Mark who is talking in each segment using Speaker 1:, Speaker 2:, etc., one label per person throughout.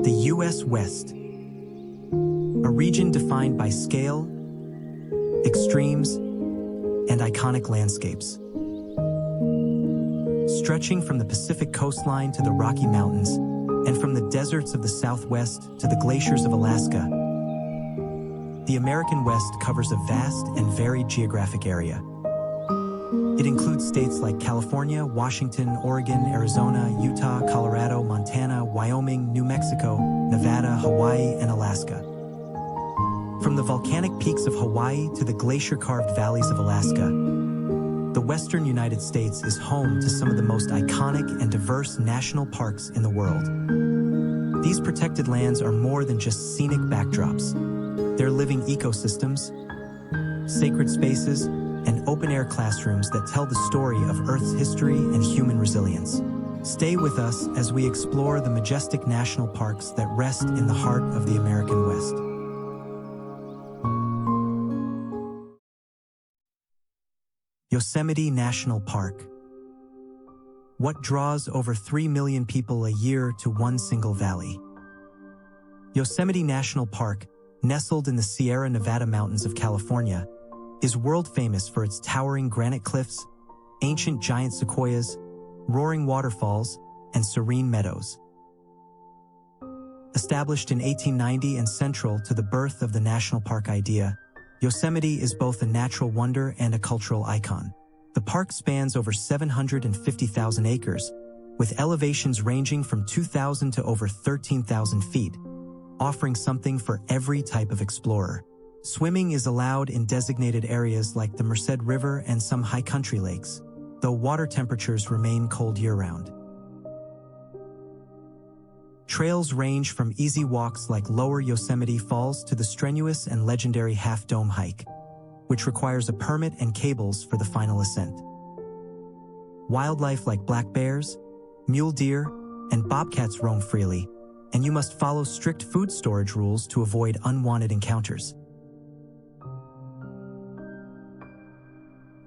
Speaker 1: The U.S. West, a region defined by scale, extremes, and iconic landscapes. Stretching from the Pacific coastline to the Rocky Mountains, and from the deserts of the Southwest to the glaciers of Alaska, the American West covers a vast and varied geographic area. It includes states like California, Washington, Oregon, Arizona, Utah, Colorado, Montana, Wyoming, New Mexico, Nevada, Hawaii, and Alaska. From the volcanic peaks of Hawaii to the glacier-carved valleys of Alaska, the Western United States is home to some of the most iconic and diverse national parks in the world. These protected lands are more than just scenic backdrops. They're living ecosystems, sacred spaces, and open-air classrooms that tell the story of Earth's history and human resilience. Stay with us as we explore the majestic national parks that rest in the heart of the American West. Yosemite National Park. What draws over 3 million people a year to one single valley? Yosemite National Park, nestled in the Sierra Nevada mountains of California, is world-famous for its towering granite cliffs, ancient giant sequoias, roaring waterfalls, and serene meadows. Established in 1890 and central to the birth of the national park idea, Yosemite is both a natural wonder and a cultural icon. The park spans over 750,000 acres, with elevations ranging from 2,000 to over 13,000 feet, offering something for every type of explorer. Swimming is allowed in designated areas like the Merced River and some high country lakes, though water temperatures remain cold year-round. Trails range from easy walks like Lower Yosemite Falls to the strenuous and legendary Half Dome hike, which requires a permit and cables for the final ascent. Wildlife like black bears, mule deer, and bobcats roam freely, and you must follow strict food storage rules to avoid unwanted encounters.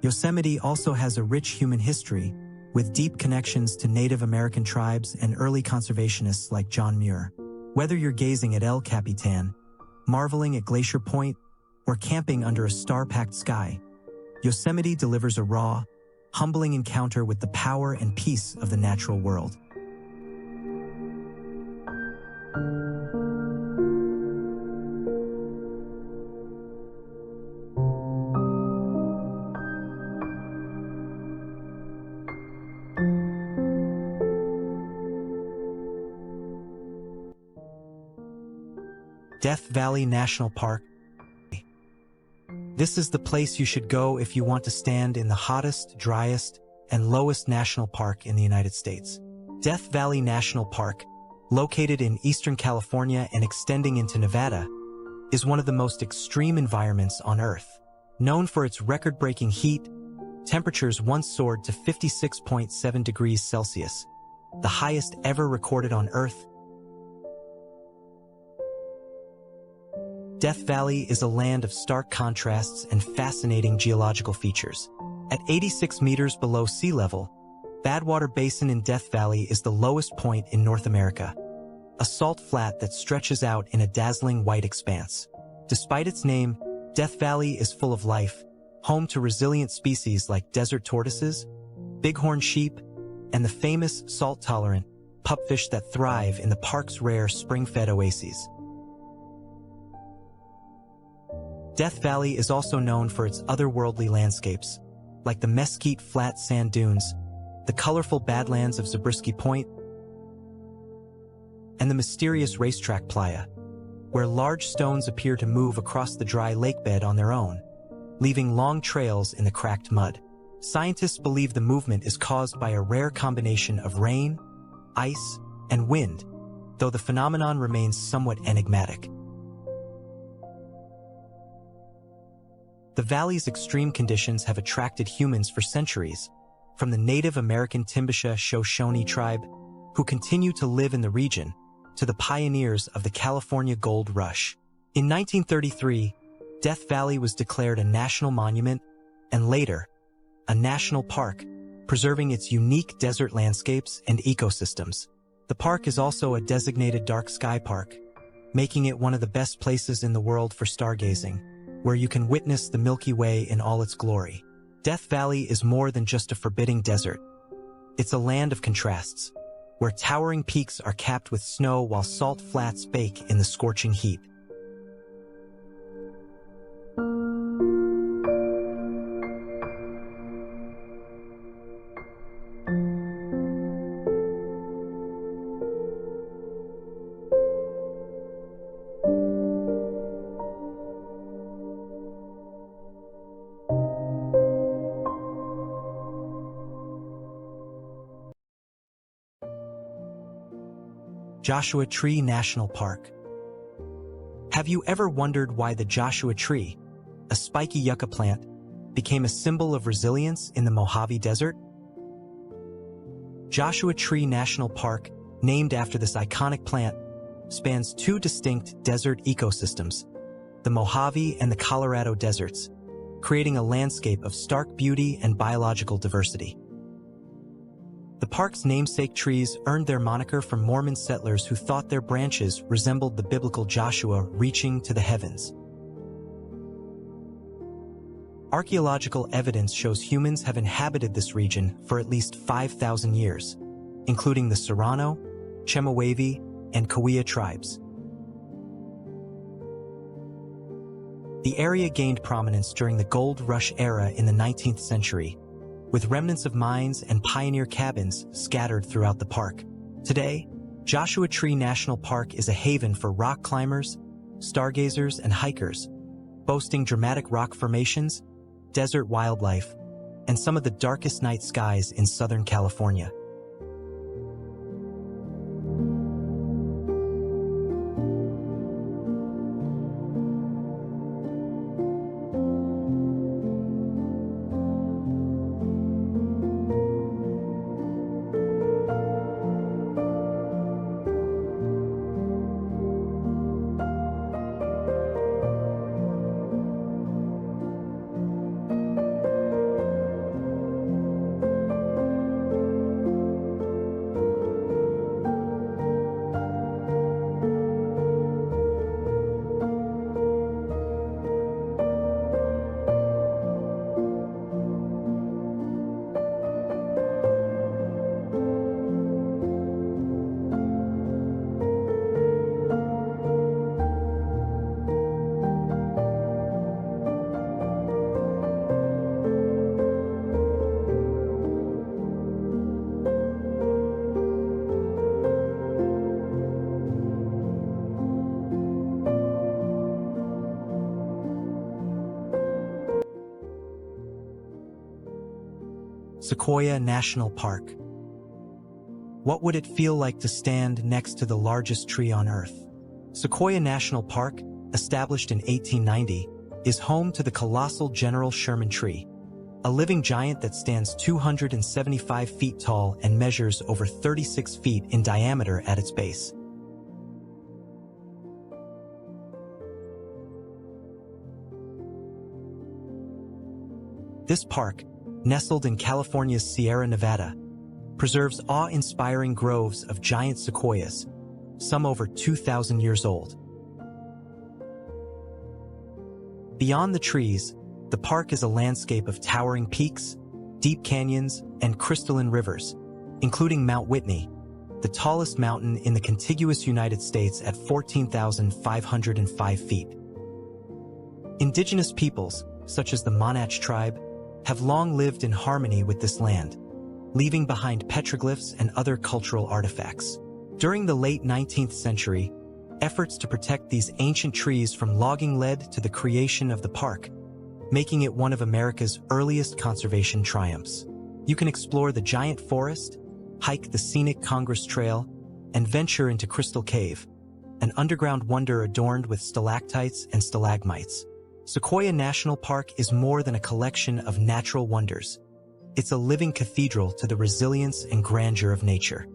Speaker 1: Yosemite also has a rich human history, with deep connections to Native American tribes and early conservationists like John Muir. Whether you're gazing at El Capitan, marveling at Glacier Point, or camping under a star-packed sky, Yosemite delivers a raw, humbling encounter with the power and peace of the natural world. Death Valley National Park. This is the place you should go if you want to stand in the hottest, driest, and lowest national park in the United States. Death Valley National Park, located in eastern California and extending into Nevada, is one of the most extreme environments on Earth. Known for its record-breaking heat, temperatures once soared to 56.7 degrees Celsius, the highest ever recorded on Earth. Death Valley is a land of stark contrasts and fascinating geological features. At 86 meters below sea level, Badwater Basin in Death Valley is the lowest point in North America, a salt flat that stretches out in a dazzling white expanse. Despite its name, Death Valley is full of life, home to resilient species like desert tortoises, bighorn sheep, and the famous salt-tolerant pupfish that thrive in the park's rare spring-fed oases. Death Valley is also known for its otherworldly landscapes, like the Mesquite Flat Sand Dunes, the colorful Badlands of Zabriskie Point, and the mysterious racetrack playa, where large stones appear to move across the dry lakebed on their own, leaving long trails in the cracked mud. Scientists believe the movement is caused by a rare combination of rain, ice, and wind, though the phenomenon remains somewhat enigmatic. The valley's extreme conditions have attracted humans for centuries, from the Native American Timbisha Shoshone tribe, who continue to live in the region, to the pioneers of the California Gold Rush. In 1933, Death Valley was declared a national monument, and later, a national park, preserving its unique desert landscapes and ecosystems. The park is also a designated dark sky park, making it one of the best places in the world for stargazing, where you can witness the Milky Way in all its glory. Death Valley is more than just a forbidding desert. It's a land of contrasts, where towering peaks are capped with snow while salt flats bake in the scorching heat. Joshua Tree National Park. Have you ever wondered why the Joshua tree, a spiky yucca plant, became a symbol of resilience in the Mojave Desert? Joshua Tree National Park, named after this iconic plant, spans two distinct desert ecosystems, the Mojave and the Colorado deserts, creating a landscape of stark beauty and biological diversity. The park's namesake trees earned their moniker from Mormon settlers who thought their branches resembled the biblical Joshua reaching to the heavens. Archaeological evidence shows humans have inhabited this region for at least 5,000 years, including the Serrano, Chemehuevi, and Cahuilla tribes. The area gained prominence during the Gold Rush era in the 19th century, with remnants of mines and pioneer cabins scattered throughout the park. Today, Joshua Tree National Park is a haven for rock climbers, stargazers, and hikers, boasting dramatic rock formations, desert wildlife, and some of the darkest night skies in Southern California. Sequoia National Park. What would it feel like to stand next to the largest tree on Earth? Sequoia National Park, established in 1890, is home to the colossal General Sherman tree, a living giant that stands 275 feet tall and measures over 36 feet in diameter at its base. This park, nestled in California's Sierra Nevada, preserves awe-inspiring groves of giant sequoias, some over 2,000 years old. Beyond the trees, the park is a landscape of towering peaks, deep canyons, and crystalline rivers, including Mount Whitney, the tallest mountain in the contiguous United States at 14,505 feet. Indigenous peoples, such as the Monash tribe, have long lived in harmony with this land, leaving behind petroglyphs and other cultural artifacts. During the late 19th century, efforts to protect these ancient trees from logging led to the creation of the park, making it one of America's earliest conservation triumphs. You can explore the giant forest, hike the scenic Congress Trail, and venture into Crystal Cave, an underground wonder adorned with stalactites and stalagmites. Sequoia National Park is more than a collection of natural wonders. It's a living cathedral to the resilience and grandeur of nature.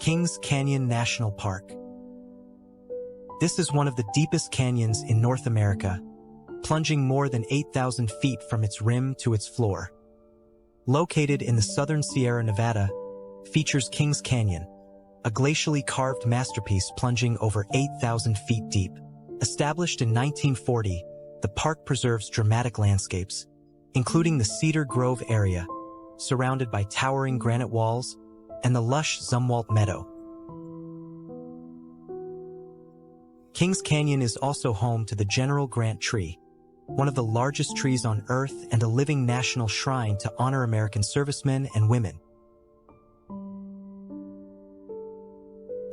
Speaker 1: Kings Canyon National Park. This is one of the deepest canyons in North America, plunging more than 8,000 feet from its rim to its floor. Located in the southern Sierra Nevada, features Kings Canyon, a glacially carved masterpiece plunging over 8,000 feet deep. Established in 1940, the park preserves dramatic landscapes, including the Cedar Grove area, surrounded by towering granite walls, and the lush Zumwalt Meadow. Kings Canyon is also home to the General Grant Tree, one of the largest trees on Earth and a living national shrine to honor American servicemen and women.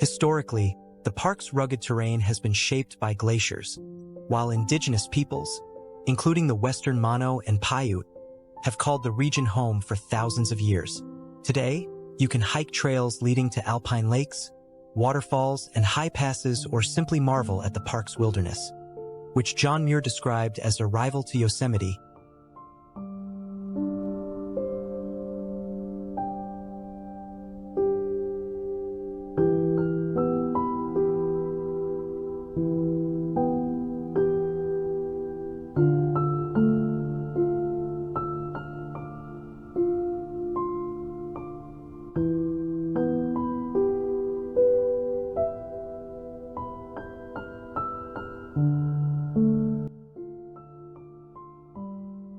Speaker 1: Historically, the park's rugged terrain has been shaped by glaciers, while indigenous peoples, including the Western Mono and Paiute, have called the region home for thousands of years. Today, you can hike trails leading to alpine lakes, waterfalls, and high passes, or simply marvel at the park's wilderness, which John Muir described as a rival to Yosemite.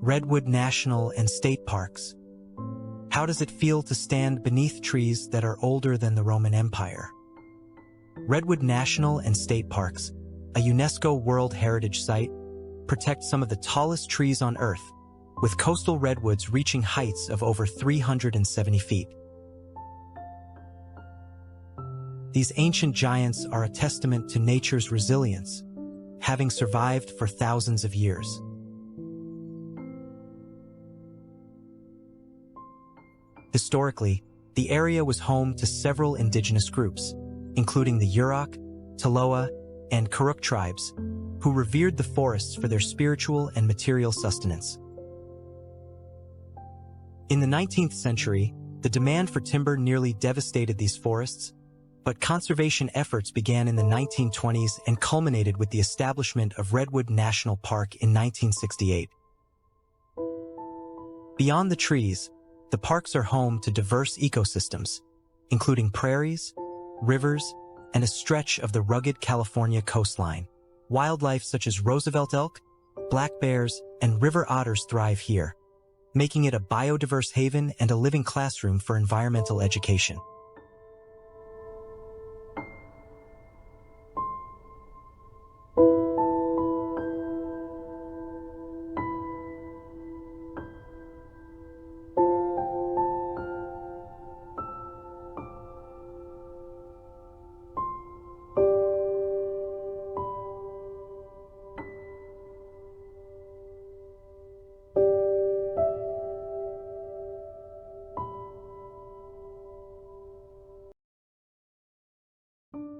Speaker 1: Redwood National and State Parks. How does it feel to stand beneath trees that are older than the Roman Empire? Redwood National and State Parks, a UNESCO World Heritage Site, protect some of the tallest trees on Earth, with coastal redwoods reaching heights of over 370 feet. These ancient giants are a testament to nature's resilience, having survived for thousands of years. Historically, the area was home to several indigenous groups, including the Yurok, Tolowa, and Kuruk tribes, who revered the forests for their spiritual and material sustenance. In the 19th century, the demand for timber nearly devastated these forests, but conservation efforts began in the 1920s and culminated with the establishment of Redwood National Park in 1968. Beyond the trees, the parks are home to diverse ecosystems, including prairies, rivers, and a stretch of the rugged California coastline. Wildlife such as Roosevelt elk, black bears, and river otters thrive here, making it a biodiverse haven and a living classroom for environmental education.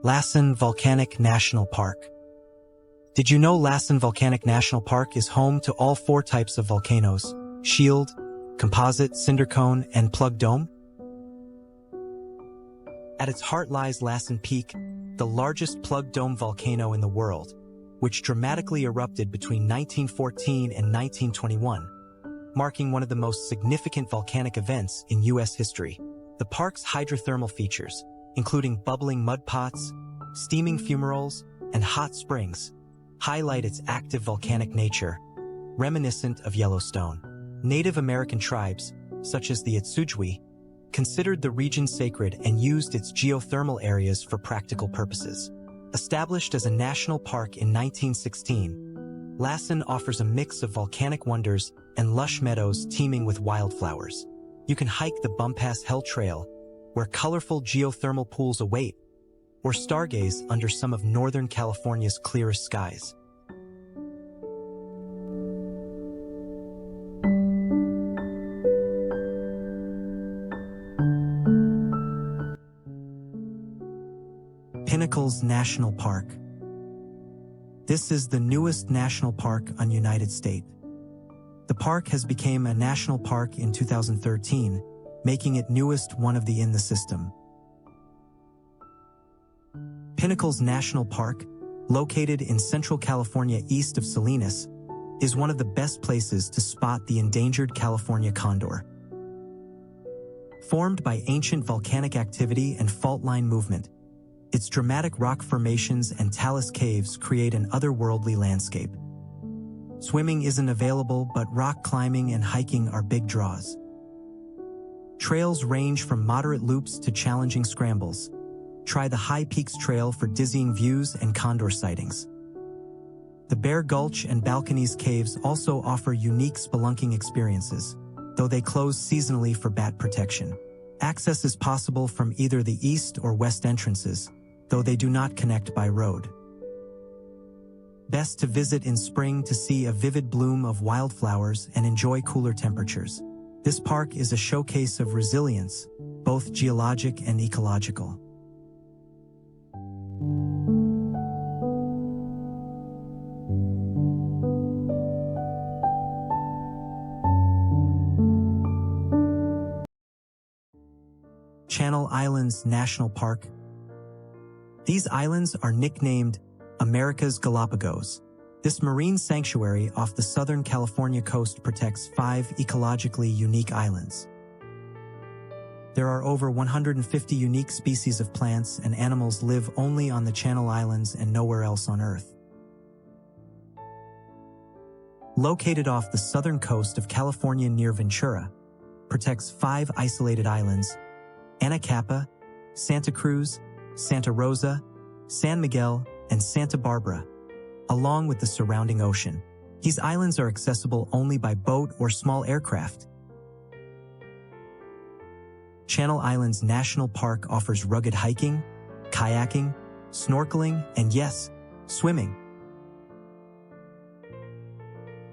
Speaker 1: Lassen Volcanic National Park. Did you know Lassen Volcanic National Park is home to all four types of volcanoes: shield, composite, cinder cone, and plug dome? At its heart lies Lassen Peak, the largest plug dome volcano in the world, which dramatically erupted between 1914 and 1921, marking one of the most significant volcanic events in U.S. history. The park's hydrothermal features, including bubbling mud pots, steaming fumaroles, and hot springs, highlight its active volcanic nature, reminiscent of Yellowstone. Native American tribes, such as the Itsujwi, considered the region sacred and used its geothermal areas for practical purposes. Established as a national park in 1916, Lassen offers a mix of volcanic wonders and lush meadows teeming with wildflowers. You can hike the Bumpass Hell Trail, where colorful geothermal pools await, or stargaze under some of Northern California's clearest skies. Pinnacles National Park. This is the newest national park on United States. The park has become a national park in 2013, making it newest one of the in the system. Pinnacles National Park, located in Central California east of Salinas, is one of the best places to spot the endangered California condor. Formed by ancient volcanic activity and fault line movement, its dramatic rock formations and talus caves create an otherworldly landscape. Swimming isn't available, but rock climbing and hiking are big draws. Trails range from moderate loops to challenging scrambles. Try the High Peaks Trail for dizzying views and condor sightings. The Bear Gulch and Balconies Caves also offer unique spelunking experiences, though they close seasonally for bat protection. Access is possible from either the east or west entrances, though they do not connect by road. Best to visit in spring to see a vivid bloom of wildflowers and enjoy cooler temperatures. This park is a showcase of resilience, both geologic and ecological. Channel Islands National Park. These islands are nicknamed America's Galapagos. This marine sanctuary off the Southern California coast protects 5 ecologically unique islands. There are over 150 unique species of plants and animals live only on the Channel Islands and nowhere else on Earth. Located off the southern coast of California near Ventura, protects 5 isolated islands: Anacapa, Santa Cruz, Santa Rosa, San Miguel, and Santa Barbara, along with the surrounding ocean. These islands are accessible only by boat or small aircraft. Channel Islands National Park offers rugged hiking, kayaking, snorkeling, and yes, swimming.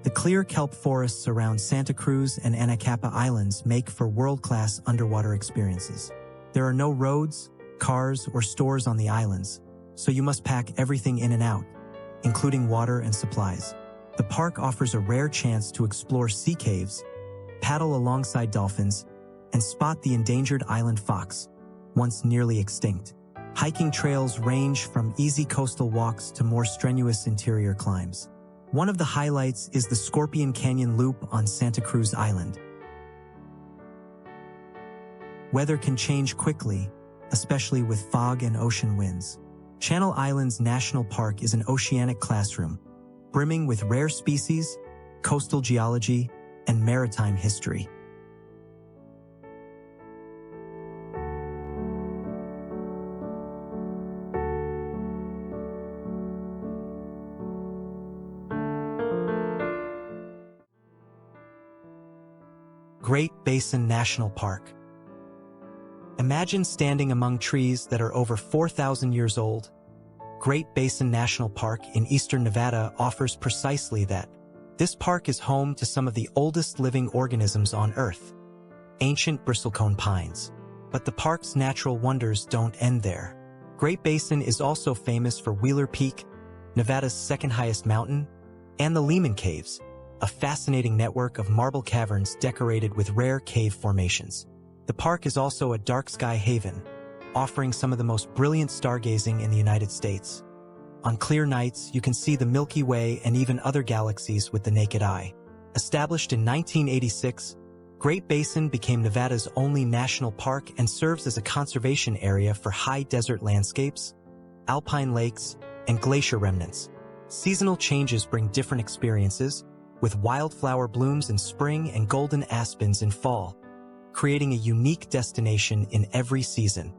Speaker 1: The clear kelp forests around Santa Cruz and Anacapa Islands make for world-class underwater experiences. There are no roads, cars, or stores on the islands, so you must pack everything in and out, including water and supplies. The park offers a rare chance to explore sea caves, paddle alongside dolphins, and spot the endangered island fox, once nearly extinct. Hiking trails range from easy coastal walks to more strenuous interior climbs. One of the highlights is the Scorpion Canyon Loop on Santa Cruz Island. Weather can change quickly, especially with fog and ocean winds. Channel Islands National Park is an oceanic classroom, brimming with rare species, coastal geology, and maritime history. Great Basin National Park. Imagine standing among trees that are over 4,000 years old. Great Basin National Park in eastern Nevada offers precisely that. This park is home to some of the oldest living organisms on Earth, ancient bristlecone pines. But the park's natural wonders don't end there. Great Basin is also famous for Wheeler Peak, Nevada's second highest mountain, and the Lehman Caves, a fascinating network of marble caverns decorated with rare cave formations. The park is also a dark sky haven, offering some of the most brilliant stargazing in the United States. On clear nights, you can see the Milky Way and even other galaxies with the naked eye. Established in 1986, Great Basin became Nevada's only national park and serves as a conservation area for high desert landscapes, alpine lakes, and glacier remnants. Seasonal changes bring different experiences, with wildflower blooms in spring and golden aspens in fall, creating a unique destination in every season.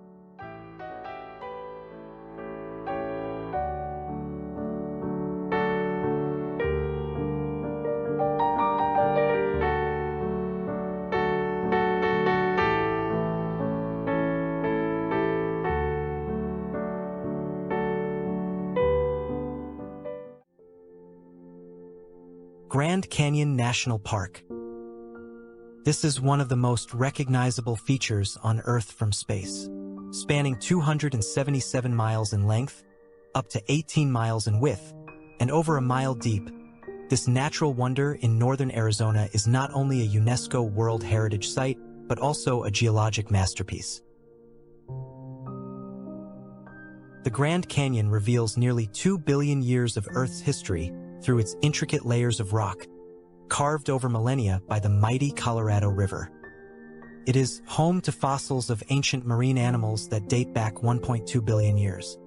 Speaker 1: Grand Canyon National Park. This is one of the most recognizable features on Earth from space. Spanning 277 miles in length, up to 18 miles in width, and over a mile deep, this natural wonder in northern Arizona is not only a UNESCO World Heritage Site, but also a geologic masterpiece. The Grand Canyon reveals nearly 2 billion years of Earth's history through its intricate layers of rock, carved over millennia by the mighty Colorado River. It is home to fossils of ancient marine animals that date back 1.2 billion years.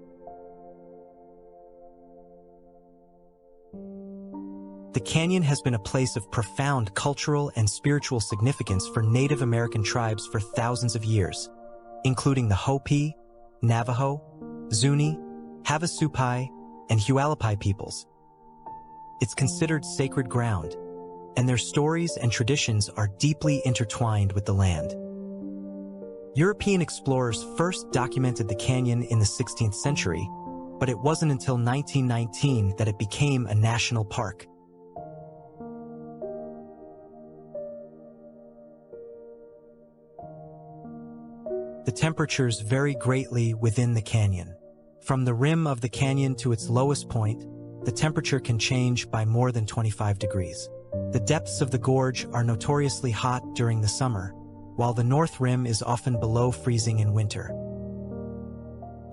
Speaker 1: The canyon has been a place of profound cultural and spiritual significance for Native American tribes for thousands of years, including the Hopi, Navajo, Zuni, Havasupai, and Hualapai peoples. It's considered sacred ground, and their stories and traditions are deeply intertwined with the land. European explorers first documented the canyon in the 16th century, but it wasn't until 1919 that it became a national park. The temperatures vary greatly within the canyon. From the rim of the canyon to its lowest point, the temperature can change by more than 25 degrees. The depths of the gorge are notoriously hot during the summer, while the north rim is often below freezing in winter.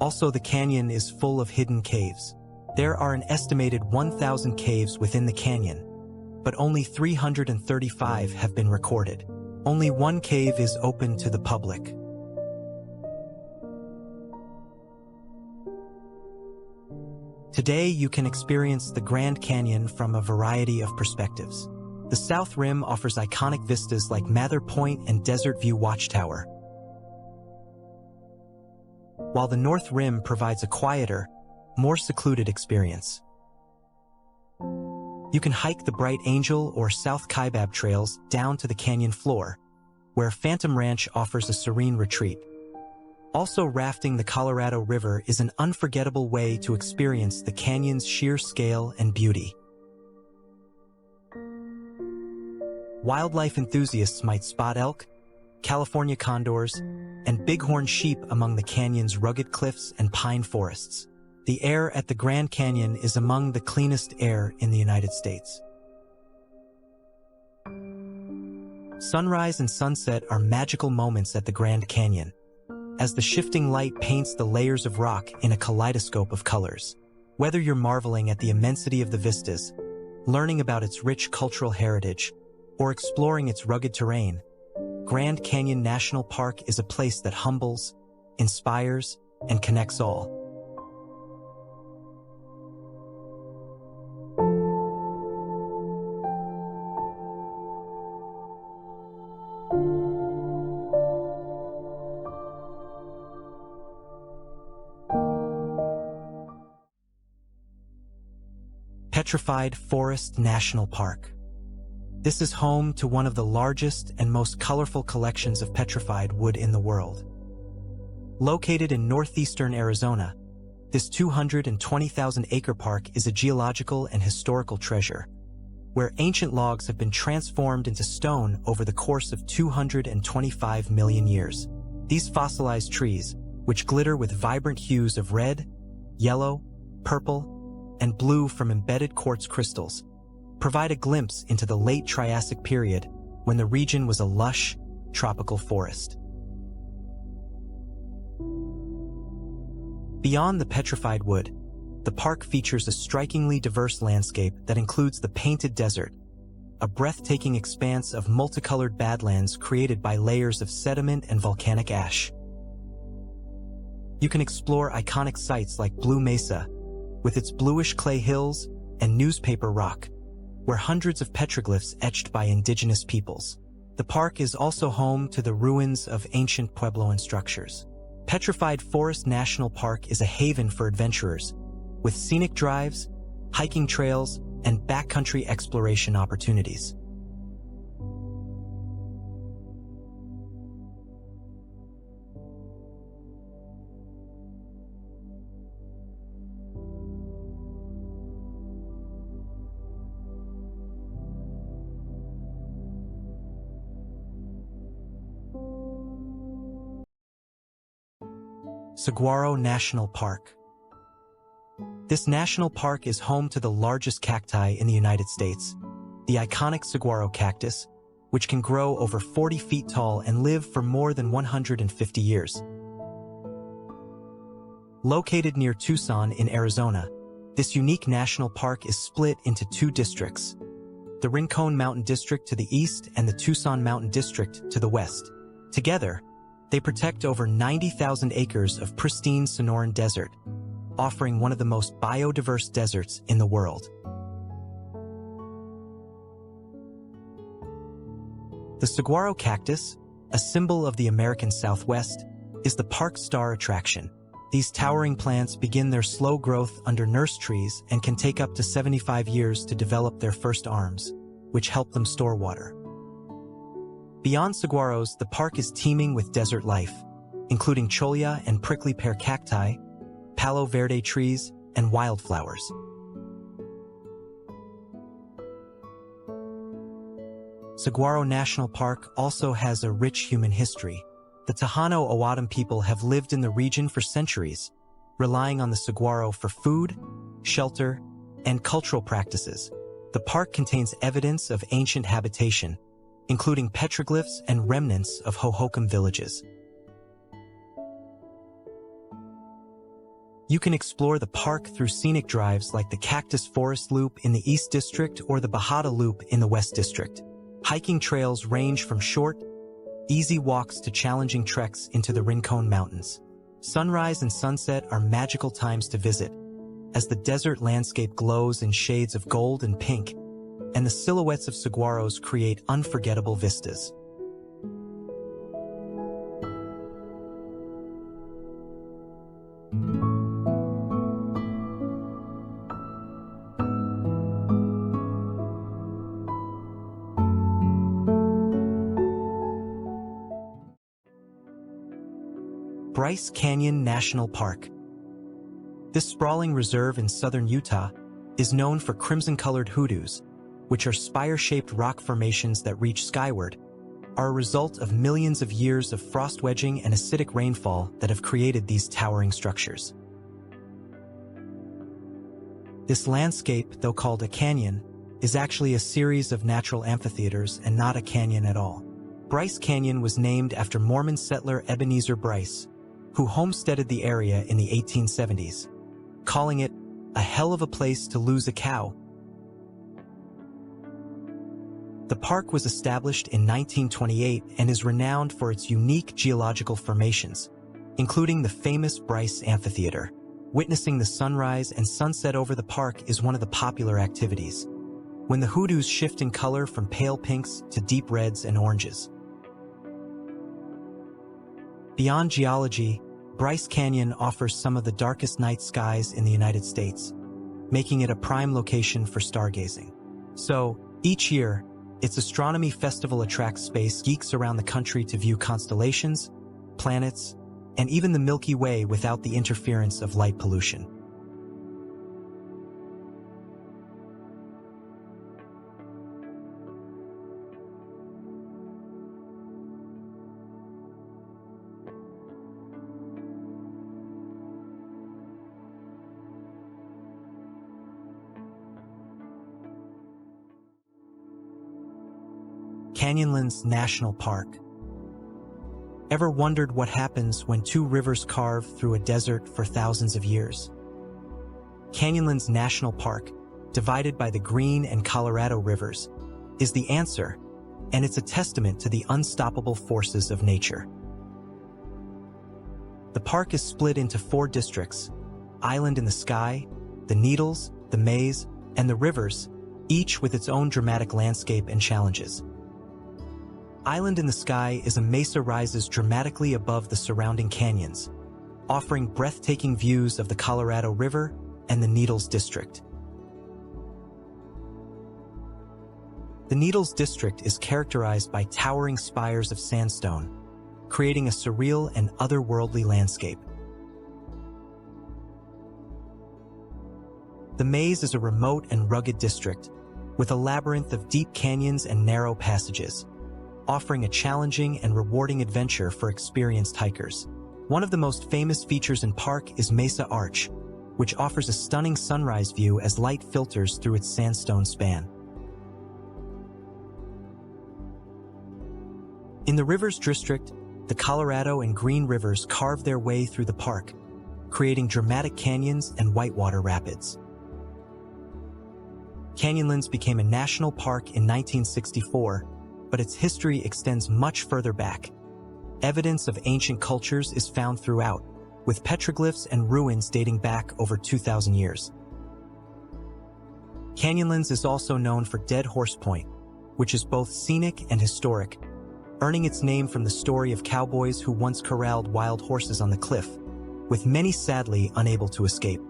Speaker 1: Also, the canyon is full of hidden caves. There are an estimated 1,000 caves within the canyon, but only 335 have been recorded. Only one cave is open to the public. Today, you can experience the Grand Canyon from a variety of perspectives. The South Rim offers iconic vistas like Mather Point and Desert View Watchtower, while the North Rim provides a quieter, more secluded experience. You can hike the Bright Angel or South Kaibab trails down to the canyon floor, where Phantom Ranch offers a serene retreat. Also, rafting the Colorado River is an unforgettable way to experience the canyon's sheer scale and beauty. Wildlife enthusiasts might spot elk, California condors, and bighorn sheep among the canyon's rugged cliffs and pine forests. The air at the Grand Canyon is among the cleanest air in the United States. Sunrise and sunset are magical moments at the Grand Canyon, as the shifting light paints the layers of rock in a kaleidoscope of colors. Whether you're marveling at the immensity of the vistas, learning about its rich cultural heritage, or exploring its rugged terrain, Grand Canyon National Park is a place that humbles, inspires, and connects all. Petrified Forest National Park. This is home to one of the largest and most colorful collections of petrified wood in the world. Located in northeastern Arizona, this 220,000-acre park is a geological and historical treasure, where ancient logs have been transformed into stone over the course of 225 million years. These fossilized trees, which glitter with vibrant hues of red, yellow, purple, and blue from embedded quartz crystals, provide a glimpse into the late Triassic period when the region was a lush, tropical forest. Beyond the petrified wood, the park features a strikingly diverse landscape that includes the Painted Desert, a breathtaking expanse of multicolored badlands created by layers of sediment and volcanic ash. You can explore iconic sites like Blue Mesa, with its bluish clay hills, and Newspaper Rock, where hundreds of petroglyphs etched by indigenous peoples. The park is also home to the ruins of ancient Puebloan structures. Petrified Forest National Park is a haven for adventurers, with scenic drives, hiking trails, and backcountry exploration opportunities. Saguaro National Park. This national park is home to the largest cacti in the United States, the iconic saguaro cactus, which can grow over 40 feet tall and live for more than 150 years. Located near Tucson in Arizona, this unique national park is split into two districts: the Rincon Mountain District to the east and the Tucson Mountain District to the west. Together, they protect over 90,000 acres of pristine Sonoran desert, offering one of the most biodiverse deserts in the world. The saguaro cactus, a symbol of the American Southwest, is the park's star attraction. These towering plants begin their slow growth under nurse trees and can take up to 75 years to develop their first arms, which help them store water. Beyond saguaros, the park is teeming with desert life, including cholla and prickly pear cacti, palo verde trees, and wildflowers. Saguaro National Park also has a rich human history. The Tejano Owatem people have lived in the region for centuries, relying on the saguaro for food, shelter, and cultural practices. The park contains evidence of ancient habitation, including petroglyphs and remnants of Hohokam villages. You can explore the park through scenic drives like the Cactus Forest Loop in the East District or the Bajada Loop in the West District. Hiking trails range from short, easy walks to challenging treks into the Rincon Mountains. Sunrise and sunset are magical times to visit, as the desert landscape glows in shades of gold and pink, and the silhouettes of saguaros create unforgettable vistas. Bryce Canyon National Park. This sprawling reserve in southern Utah is known for crimson-colored hoodoos, which are spire-shaped rock formations that reach skyward, are a result of millions of years of frost wedging and acidic rainfall that have created these towering structures. This landscape, though called a canyon, is actually a series of natural amphitheaters and not a canyon at all. Bryce Canyon was named after Mormon settler Ebenezer Bryce, who homesteaded the area in the 1870s, calling it a hell of a place to lose a cow. The park was established in 1928 and is renowned for its unique geological formations, including the famous Bryce Amphitheater. Witnessing the sunrise and sunset over the park is one of the popular activities, when the hoodoos shift in color from pale pinks to deep reds and oranges. Beyond geology, Bryce Canyon offers some of the darkest night skies in the United States, making it a prime location for stargazing. So, each year, its astronomy festival attracts space geeks around the country to view constellations, planets, and even the Milky Way without the interference of light pollution. Canyonlands National Park. Ever wondered what happens when two rivers carve through a desert for thousands of years? Canyonlands National Park, divided by the Green and Colorado rivers, is the answer, and it's a testament to the unstoppable forces of nature. The park is split into 4 districts: Island in the Sky, the Needles, the Maze, and the Rivers, each with its own dramatic landscape and challenges. Island in the Sky is a mesa rises dramatically above the surrounding canyons, offering breathtaking views of the Colorado River and the Needles District. The Needles District is characterized by towering spires of sandstone, creating a surreal and otherworldly landscape. The Maze is a remote and rugged district, with a labyrinth of deep canyons and narrow passages, offering a challenging and rewarding adventure for experienced hikers. One of the most famous features in park is Mesa Arch, which offers a stunning sunrise view as light filters through its sandstone span. In the Rivers District, the Colorado and Green Rivers carve their way through the park, creating dramatic canyons and whitewater rapids. Canyonlands became a national park in 1964, but its history extends much further back. Evidence of ancient cultures is found throughout, with petroglyphs and ruins dating back over 2,000 years. Canyonlands is also known for Dead Horse Point, which is both scenic and historic, earning its name from the story of cowboys who once corralled wild horses on the cliff, with many sadly unable to escape.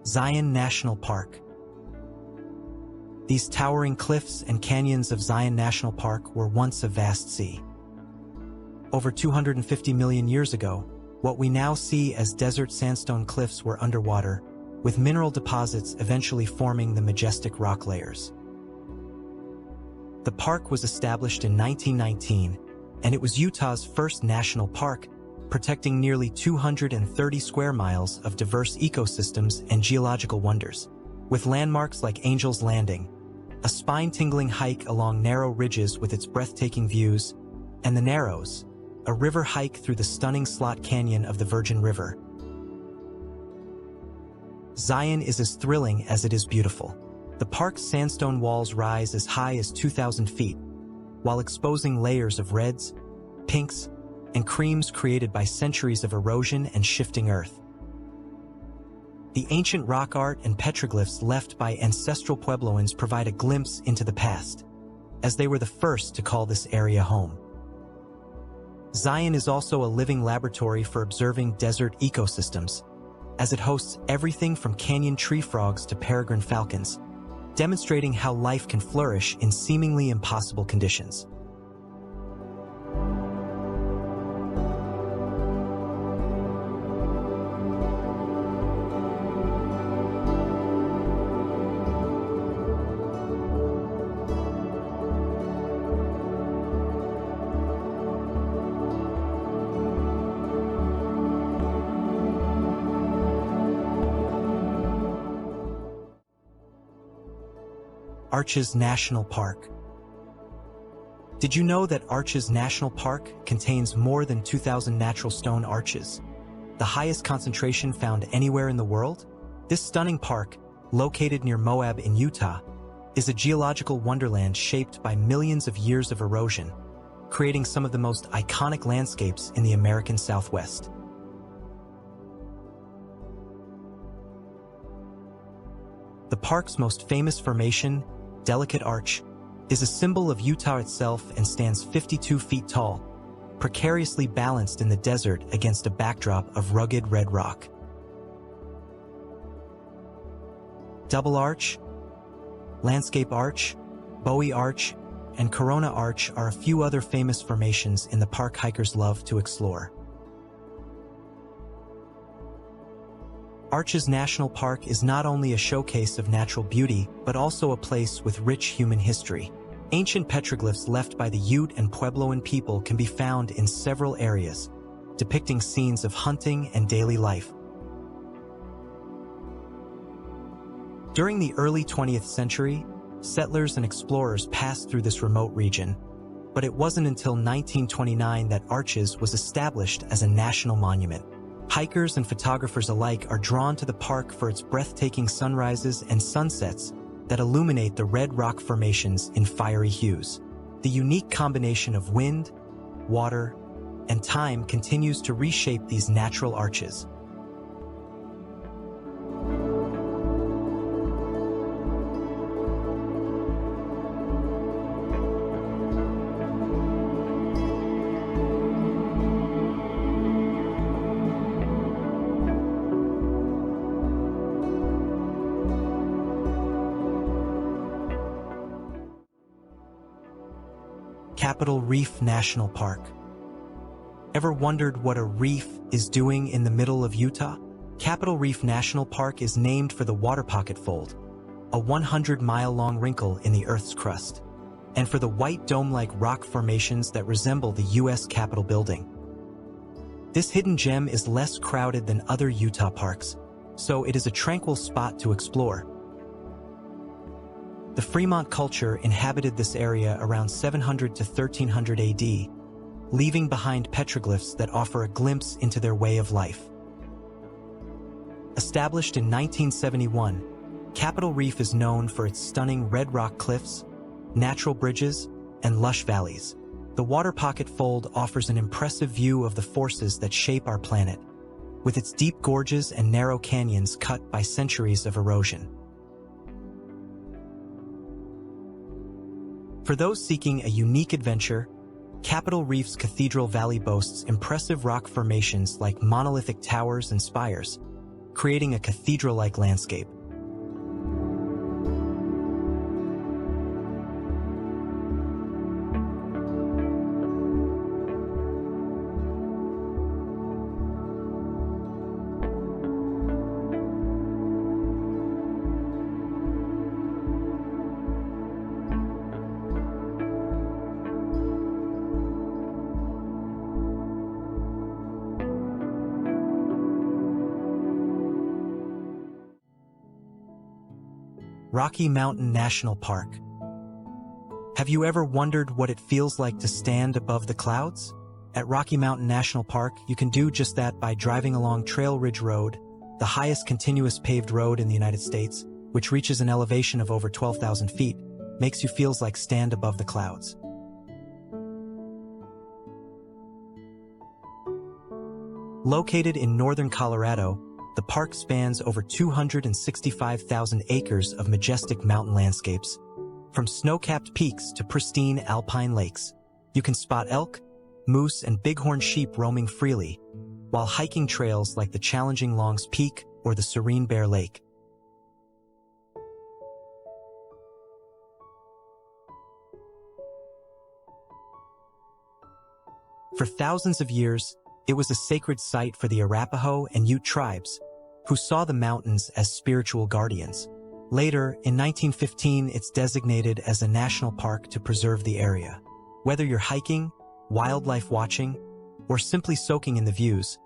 Speaker 1: Zion National Park. These towering cliffs and canyons of Zion National Park were once a vast sea. Over 250 million years ago, what we now see as desert sandstone cliffs were underwater, with mineral deposits eventually forming the majestic rock layers. The park was established in 1919, and it was Utah's first national park, protecting nearly 230 square miles of diverse ecosystems and geological wonders. With landmarks like Angel's Landing, a spine-tingling hike along narrow ridges with its breathtaking views, and the Narrows, a river hike through the stunning Slot Canyon of the Virgin River. Zion is as thrilling as it is beautiful. The park's sandstone walls rise as high as 2,000 feet, while exposing layers of reds, pinks, and creams created by centuries of erosion and shifting earth. The ancient rock art and petroglyphs left by ancestral Puebloans provide a glimpse into the past, as they were the first to call this area home. Zion is also a living laboratory for observing desert ecosystems, as it hosts everything from canyon tree frogs to peregrine falcons, demonstrating how life can flourish in seemingly impossible conditions. Arches National Park. Did you know that Arches National Park contains more than 2,000 natural stone arches, the highest concentration found anywhere in the world? This stunning park, located near Moab in Utah, is a geological wonderland shaped by millions of years of erosion, creating some of the most iconic landscapes in the American Southwest. The park's most famous formation, Delicate Arch, is a symbol of Utah itself and stands 52 feet tall, precariously balanced in the desert against a backdrop of rugged red rock. Double Arch, Landscape Arch, Bowie Arch, and Corona Arch are a few other famous formations in the park hikers love to explore. Arches National Park is not only a showcase of natural beauty, but also a place with rich human history. Ancient petroglyphs left by the Ute and Puebloan people can be found in several areas, depicting scenes of hunting and daily life. During the early 20th century, settlers and explorers passed through this remote region, but it wasn't until 1929 that Arches was established as a national monument. Hikers and photographers alike are drawn to the park for its breathtaking sunrises and sunsets that illuminate the red rock formations in fiery hues. The unique combination of wind, water, and time continues to reshape these natural arches. Capitol Reef National Park. Ever wondered what a reef is doing in the middle of Utah? Capitol Reef National Park is named for the water pocket fold, a 100-mile-long wrinkle in the Earth's crust, and for the white dome-like rock formations that resemble the U.S. Capitol building. This hidden gem is less crowded than other Utah parks, so it is a tranquil spot to explore. The Fremont culture inhabited this area around 700 to 1300 AD, leaving behind petroglyphs that offer a glimpse into their way of life. Established in 1971, Capitol Reef is known for its stunning red rock cliffs, natural bridges, and lush valleys. The water pocket fold offers an impressive view of the forces that shape our planet, with its deep gorges and narrow canyons cut by centuries of erosion. For those seeking a unique adventure, Capitol Reef's Cathedral Valley boasts impressive rock formations like monolithic towers and spires, creating a cathedral-like landscape. Rocky Mountain National Park. Have you ever wondered what it feels like to stand above the clouds? At Rocky Mountain National Park, you can do just that by driving along Trail Ridge Road, the highest continuous paved road in the United States, which reaches an elevation of over 12,000 feet, makes you feel like stand above the clouds. Located in northern Colorado, the park spans over 265,000 acres of majestic mountain landscapes. From snow-capped peaks to pristine alpine lakes, you can spot elk, moose, and bighorn sheep roaming freely, while hiking trails like the challenging Longs Peak or the serene Bear Lake. For thousands of years, it was a sacred site for the Arapaho and Ute tribes, who saw the mountains as spiritual guardians. Later, in 1915, it's designated as a national park to preserve the area. Whether you're hiking, wildlife watching, or simply soaking in the views,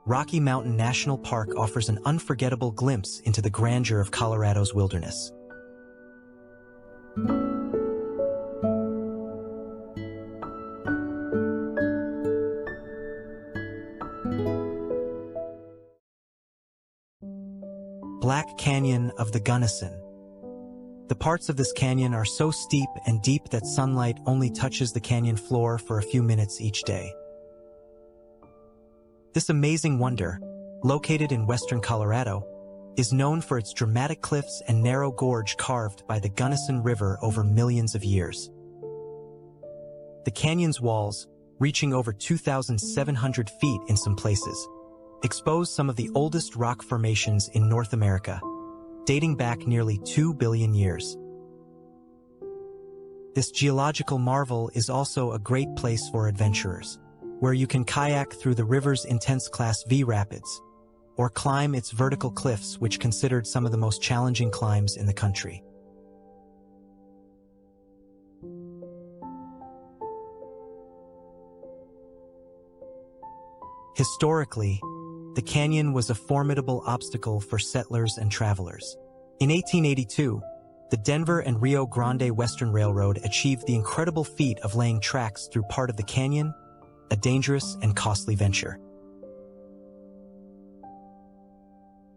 Speaker 1: Rocky Mountain National Park offers an unforgettable glimpse into the grandeur of Colorado's wilderness. Black Canyon of the Gunnison. The parts of this canyon are so steep and deep that sunlight only touches the canyon floor for a few minutes each day. This amazing wonder, located in western Colorado, is known for its dramatic cliffs and narrow gorge carved by the Gunnison River over millions of years. The canyon's walls, reaching over 2,700 feet in some places, expose some of the oldest rock formations in North America, dating back nearly 2 billion years. This geological marvel is also a great place for adventurers, where you can kayak through the river's intense Class V rapids, or climb its vertical cliffs, which considered some of the most challenging climbs in the country. Historically, the canyon was a formidable obstacle for settlers and travelers. In 1882, the Denver and Rio Grande Western Railroad achieved the incredible feat of laying tracks through part of the canyon, a dangerous and costly venture.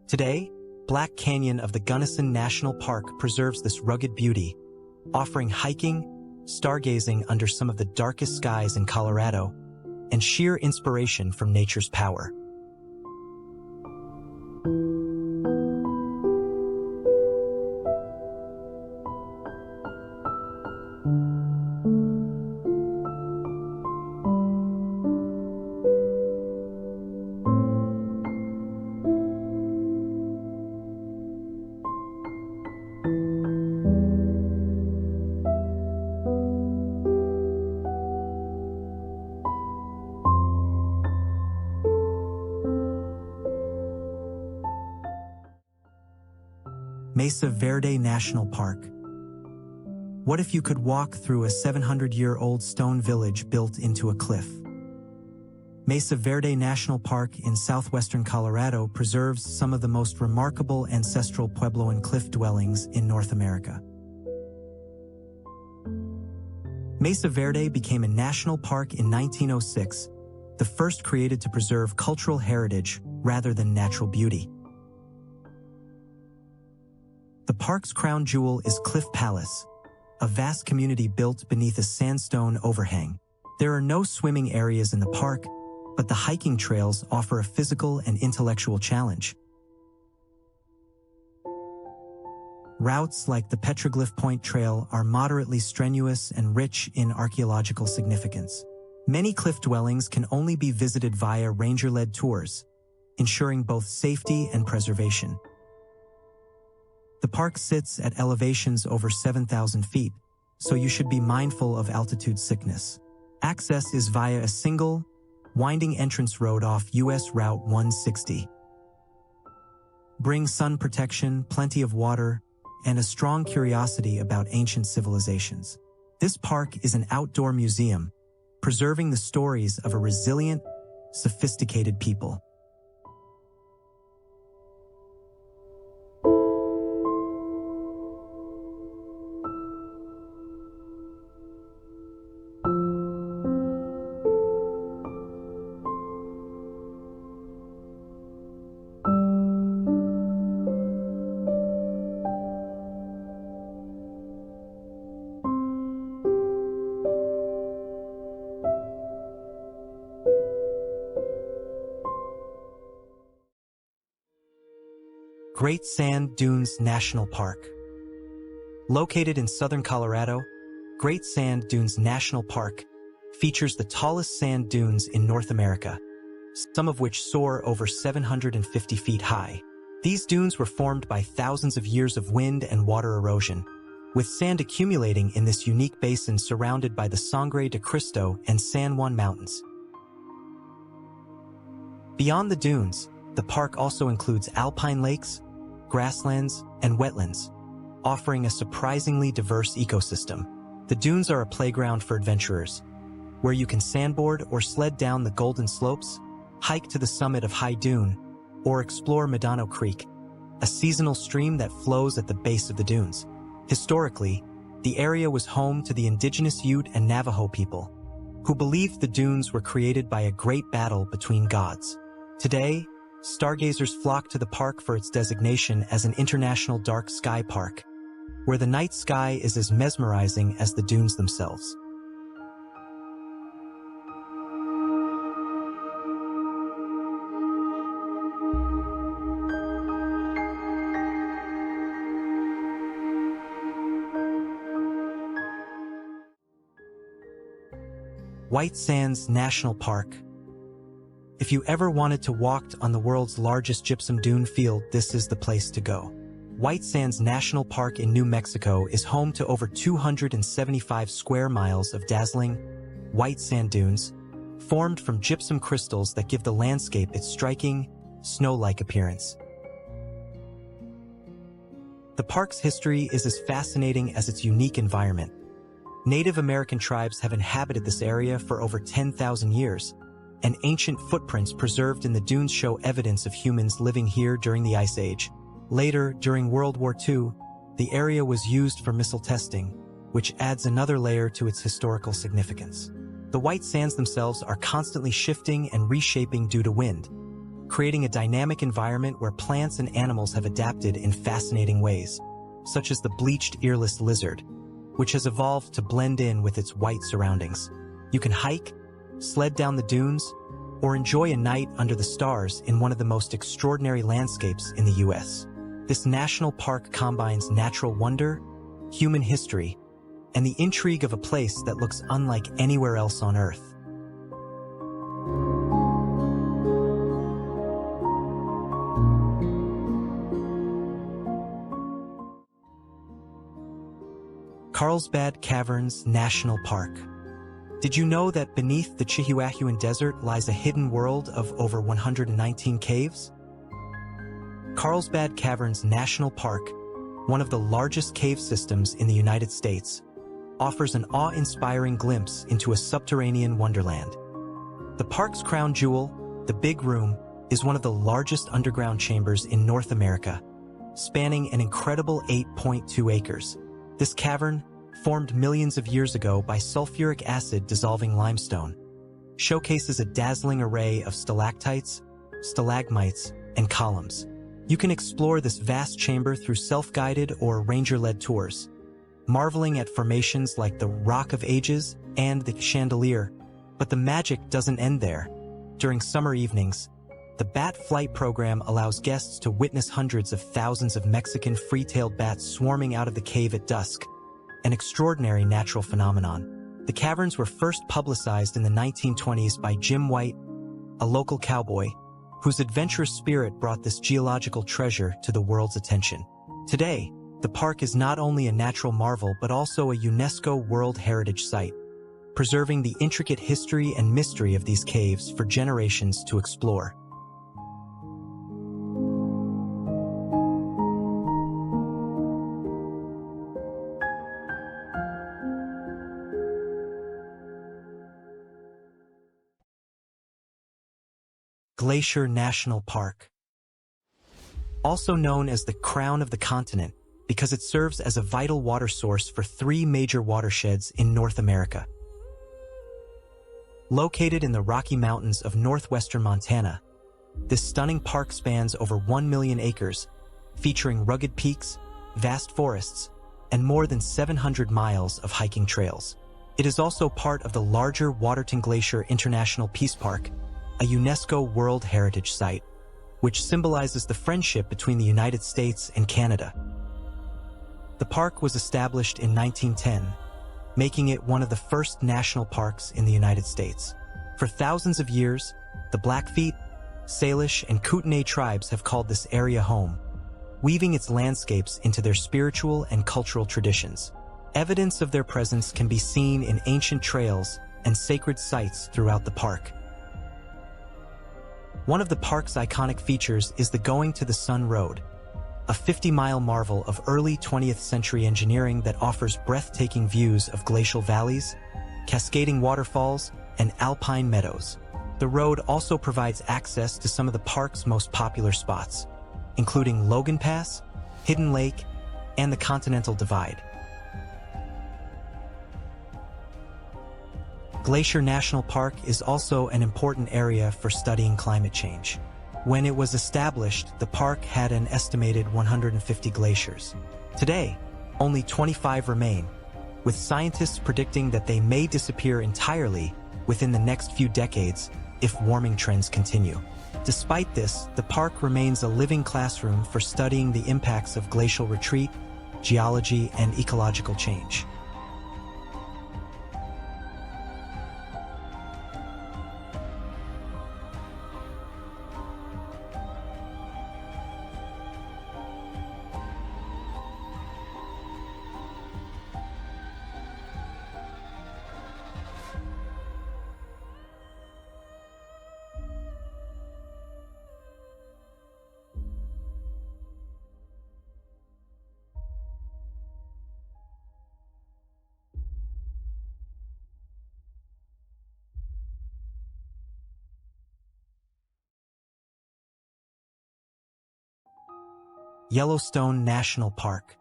Speaker 1: Today, Black Canyon of the Gunnison National Park preserves this rugged beauty, offering hiking, stargazing under some of the darkest skies in Colorado, and sheer inspiration from nature's power. Mesa Verde National Park. What if you could walk through a 700-year-old stone village built into a cliff? Mesa Verde National Park in southwestern Colorado preserves some of the most remarkable ancestral Puebloan cliff dwellings in North America. Mesa Verde became a national park in 1906, the first created to preserve cultural heritage rather than natural beauty. The park's crown jewel is Cliff Palace, a vast community built beneath a sandstone overhang. There are no swimming areas in the park, but the hiking trails offer a physical and intellectual challenge. Routes like the Petroglyph Point Trail are moderately strenuous and rich in archaeological significance. Many cliff dwellings can only be visited via ranger-led tours, ensuring both safety and preservation. The park sits at elevations over 7,000 feet, so you should be mindful of altitude sickness. Access is via a single, winding entrance road off US Route 160. Bring sun protection, plenty of water, and a strong curiosity about ancient civilizations. This park is an outdoor museum, preserving the stories of a resilient, sophisticated people. Great Sand Dunes National Park. Located in southern Colorado, Great Sand Dunes National Park features the tallest sand dunes in North America, some of which soar over 750 feet high. These dunes were formed by thousands of years of wind and water erosion, with sand accumulating in this unique basin surrounded by the Sangre de Cristo and San Juan Mountains. Beyond the dunes, the park also includes alpine lakes, grasslands, and wetlands, offering a surprisingly diverse ecosystem. The dunes are a playground for adventurers, where you can sandboard or sled down the Golden Slopes, hike to the summit of High Dune, or explore Medano Creek, a seasonal stream that flows at the base of the dunes. Historically, the area was home to the indigenous Ute and Navajo people, who believed the dunes were created by a great battle between gods. Today, stargazers flock to the park for its designation as an international dark sky park, where the night sky is as mesmerizing as the dunes themselves. White Sands National Park. If you ever wanted to walk on the world's largest gypsum dune field, this is the place to go. White Sands National Park in New Mexico is home to over 275 square miles of dazzling, white sand dunes, formed from gypsum crystals that give the landscape its striking, snow-like appearance. The park's history is as fascinating as its unique environment. Native American tribes have inhabited this area for over 10,000 years, and ancient footprints preserved in the dunes show evidence of humans living here during the Ice Age. Later, during World War II, the area was used for missile testing, which adds another layer to its historical significance. The white sands themselves are constantly shifting and reshaping due to wind, creating a dynamic environment where plants and animals have adapted in fascinating ways, such as the bleached earless lizard, which has evolved to blend in with its white surroundings. You can hike, sled down the dunes, or enjoy a night under the stars in one of the most extraordinary landscapes in the U.S. This national park combines natural wonder, human history, and the intrigue of a place that looks unlike anywhere else on Earth. Carlsbad Caverns National Park. Did you know that beneath the Chihuahuan Desert lies a hidden world of over 119 caves? Carlsbad Caverns National Park one of the largest cave systems in the United States, offers an awe-inspiring glimpse into a subterranean wonderland. The park's crown jewel, the Big Room, is one of the largest underground chambers in North America, spanning an incredible 8.2 acres. This cavern, formed millions of years ago by sulfuric acid dissolving limestone, showcases a dazzling array of stalactites, stalagmites, and columns. You can explore this vast chamber through self-guided or ranger-led tours, marveling at formations like the Rock of Ages and the Chandelier. But the magic doesn't end there. During summer evenings, the Bat Flight program allows guests to witness hundreds of thousands of Mexican free-tailed bats swarming out of the cave at dusk, an extraordinary natural phenomenon. The caverns were first publicized in the 1920s by Jim White, a local cowboy, whose adventurous spirit brought this geological treasure to the world's attention. Today, the park is not only a natural marvel but also a UNESCO World Heritage Site, preserving the intricate history and mystery of these caves for generations to explore. Glacier National Park. Also known as the crown of the continent because it serves as a vital water source for 3 major watersheds in North America. Located in the Rocky Mountains of northwestern Montana, this stunning park spans over 1 million acres, featuring rugged peaks, vast forests, and more than 700 miles of hiking trails. It is also part of the larger Waterton Glacier International Peace Park, a UNESCO World Heritage Site, which symbolizes the friendship between the United States and Canada. The park was established in 1910, making it one of the first national parks in the United States. For thousands of years, the Blackfeet, Salish, and Kootenai tribes have called this area home, weaving its landscapes into their spiritual and cultural traditions. Evidence of their presence can be seen in ancient trails and sacred sites throughout the park. One of the park's iconic features is the Going to the Sun Road, a 50-mile marvel of early 20th century engineering that offers breathtaking views of glacial valleys, cascading waterfalls, and alpine meadows. The road also provides access to some of the park's most popular spots, including Logan Pass, Hidden Lake, and the Continental Divide. Glacier National Park is also an important area for studying climate change. When it was established, the park had an estimated 150 glaciers. Today, only 25 remain, with scientists predicting that they may disappear entirely within the next few decades if warming trends continue. Despite this, the park remains a living classroom for studying the impacts of glacial retreat, geology, and ecological change. Yellowstone National Park.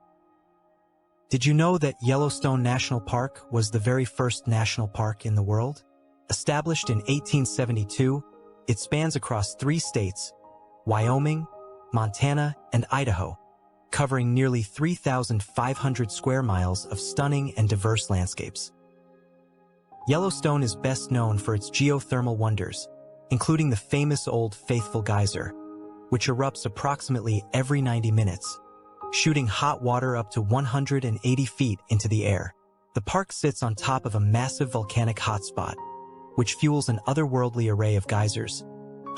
Speaker 1: Did you know that Yellowstone National Park was the very first national park in the world? Established in 1872, it spans across 3 states, Wyoming, Montana, and Idaho, covering nearly 3,500 square miles of stunning and diverse landscapes. Yellowstone is best known for its geothermal wonders, including the famous Old Faithful geyser, which erupts approximately every 90 minutes, shooting hot water up to 180 feet into the air. The park sits on top of a massive volcanic hotspot, which fuels an otherworldly array of geysers,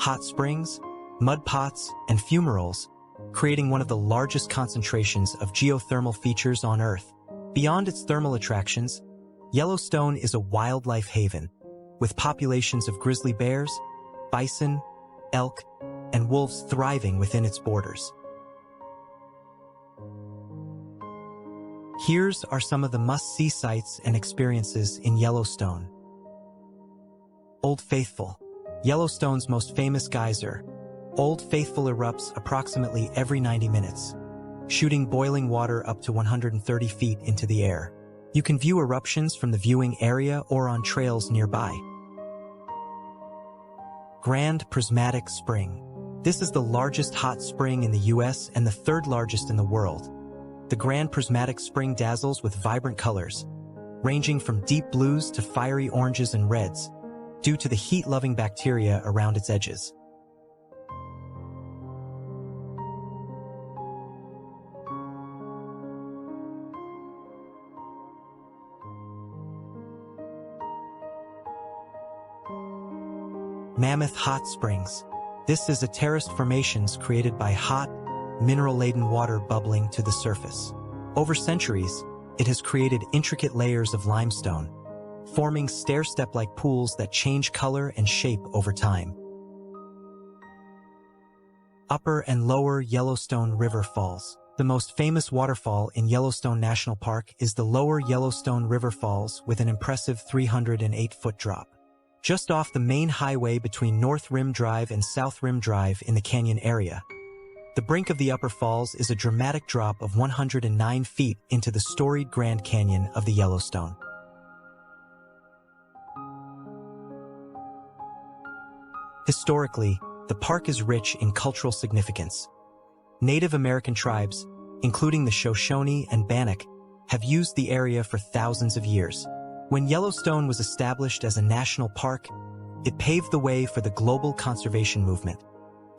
Speaker 1: hot springs, mud pots, and fumaroles, creating one of the largest concentrations of geothermal features on Earth. Beyond its thermal attractions, Yellowstone is a wildlife haven, with populations of grizzly bears, bison, elk, and wolves thriving within its borders. Here's are some of the must-see sights and experiences in Yellowstone. Old Faithful. Yellowstone's most famous geyser. Old Faithful erupts approximately every 90 minutes, shooting boiling water up to 130 feet into the air. You can view eruptions from the viewing area or on trails nearby. Grand Prismatic Spring. This is the largest hot spring in the U.S. and the third largest in the world. The Grand Prismatic Spring dazzles with vibrant colors, ranging from deep blues to fiery oranges and reds, due to the heat-loving bacteria around its edges. Mammoth Hot Springs. This is a terraced formations created by hot, mineral-laden water bubbling to the surface. Over centuries, it has created intricate layers of limestone, forming stair-step-like pools that change color and shape over time. Upper and Lower Yellowstone River Falls. The most famous waterfall in Yellowstone National Park is the Lower Yellowstone River Falls with an impressive 308-foot drop. Just off the main highway between North Rim Drive and South Rim Drive in the canyon area. The brink of the Upper Falls is a dramatic drop of 109 feet into the storied Grand Canyon of the Yellowstone. Historically, the park is rich in cultural significance. Native American tribes, including the Shoshone and Bannock, have used the area for thousands of years. When Yellowstone was established as a national park, it paved the way for the global conservation movement,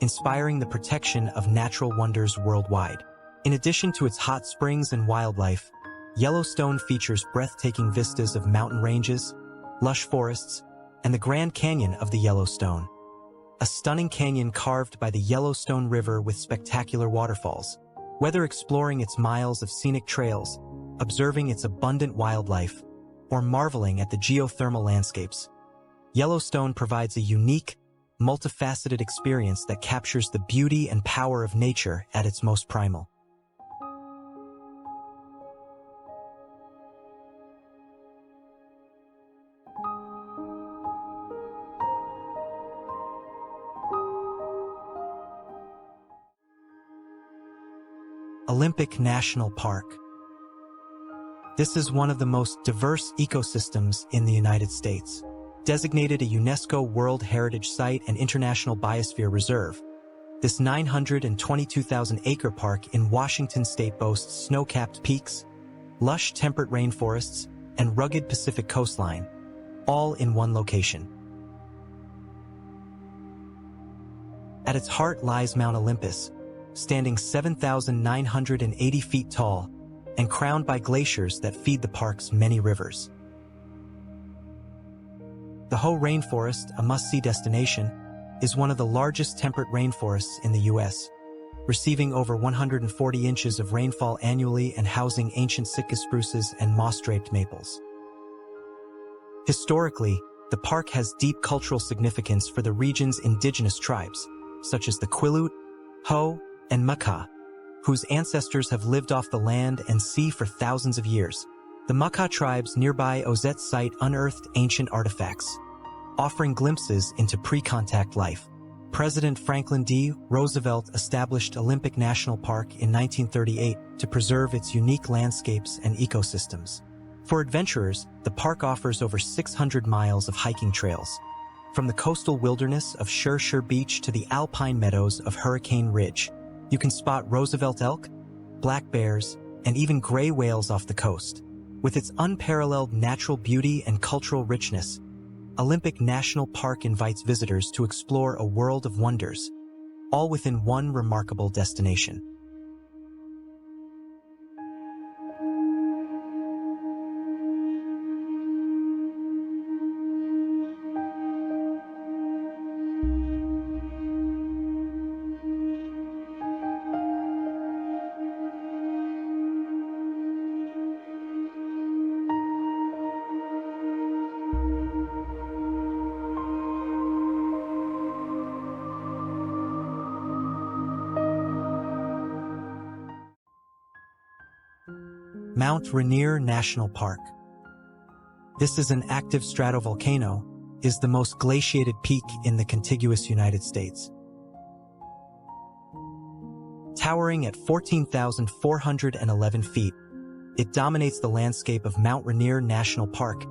Speaker 1: inspiring the protection of natural wonders worldwide. In addition to its hot springs and wildlife, Yellowstone features breathtaking vistas of mountain ranges, lush forests, and the Grand Canyon of the Yellowstone, a stunning canyon carved by the Yellowstone River with spectacular waterfalls. Whether exploring its miles of scenic trails, observing its abundant wildlife, or marveling at the geothermal landscapes, Yellowstone provides a unique, multifaceted experience that captures the beauty and power of nature at its most primal. Olympic National Park. This is one of the most diverse ecosystems in the United States. Designated a UNESCO World Heritage Site and International Biosphere Reserve, this 922,000-acre park in Washington state boasts snow-capped peaks, lush temperate rainforests, and rugged Pacific coastline, all in one location. At its heart lies Mount Olympus, standing 7,980 feet tall and crowned by glaciers that feed the park's many rivers. The Hoh Rainforest, a must-see destination, is one of the largest temperate rainforests in the U.S., receiving over 140 inches of rainfall annually and housing ancient Sitka spruces and moss-draped maples. Historically, the park has deep cultural significance for the region's indigenous tribes, such as the Quileute, Hoh, and Makah, whose ancestors have lived off the land and sea for thousands of years. The Makah tribe's nearby Ozette site unearthed ancient artifacts, offering glimpses into pre-contact life. President Franklin D. Roosevelt established Olympic National Park in 1938 to preserve its unique landscapes and ecosystems. For adventurers, the park offers over 600 miles of hiking trails, from the coastal wilderness of Shershur Beach to the alpine meadows of Hurricane Ridge. You can spot Roosevelt elk, black bears, and even gray whales off the coast. With its unparalleled natural beauty and cultural richness, Olympic National Park invites visitors to explore a world of wonders, all within one remarkable destination. Mount Rainier National Park. This is an active stratovolcano, is the most glaciated peak in the contiguous United States. Towering at 14,411 feet, it dominates the landscape of Mount Rainier National Park,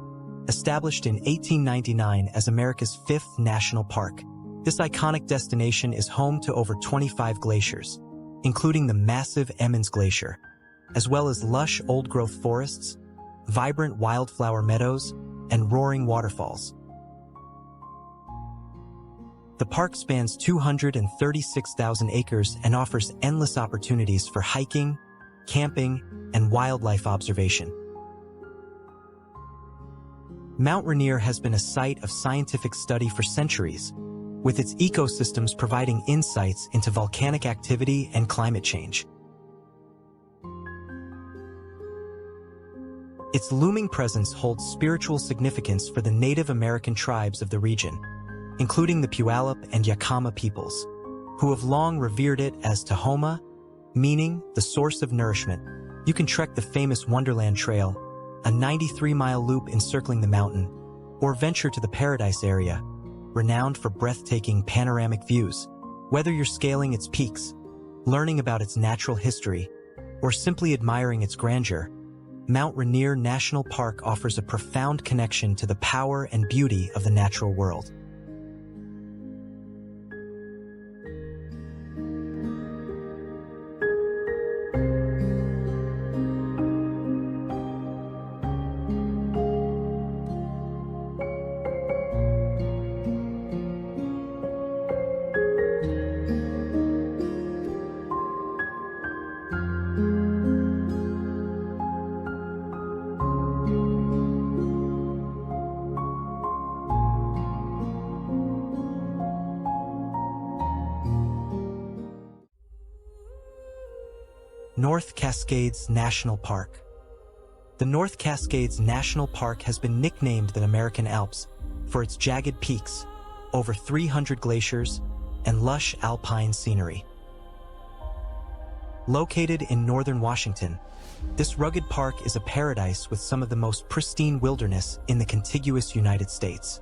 Speaker 1: established in 1899 as America's 5th national park. This iconic destination is home to over 25 glaciers, including the massive Emmons Glacier, as well as lush old-growth forests, vibrant wildflower meadows, and roaring waterfalls. The park spans 236,000 acres and offers endless opportunities for hiking, camping, and wildlife observation. Mount Rainier has been a site of scientific study for centuries, with its ecosystems providing insights into volcanic activity and climate change. Its looming presence holds spiritual significance for the Native American tribes of the region, including the Puyallup and Yakama peoples, who have long revered it as Tahoma, meaning the source of nourishment. You can trek the famous Wonderland Trail, a 93-mile loop encircling the mountain, or venture to the Paradise area, renowned for breathtaking panoramic views. Whether you're scaling its peaks, learning about its natural history, or simply admiring its grandeur, Mount Rainier National Park offers a profound connection to the power and beauty of the natural world. North Cascades National Park. The North Cascades National Park has been nicknamed the American Alps for its jagged peaks, over 300 glaciers, and lush alpine scenery. Located in northern Washington, this rugged park is a paradise with some of the most pristine wilderness in the contiguous United States.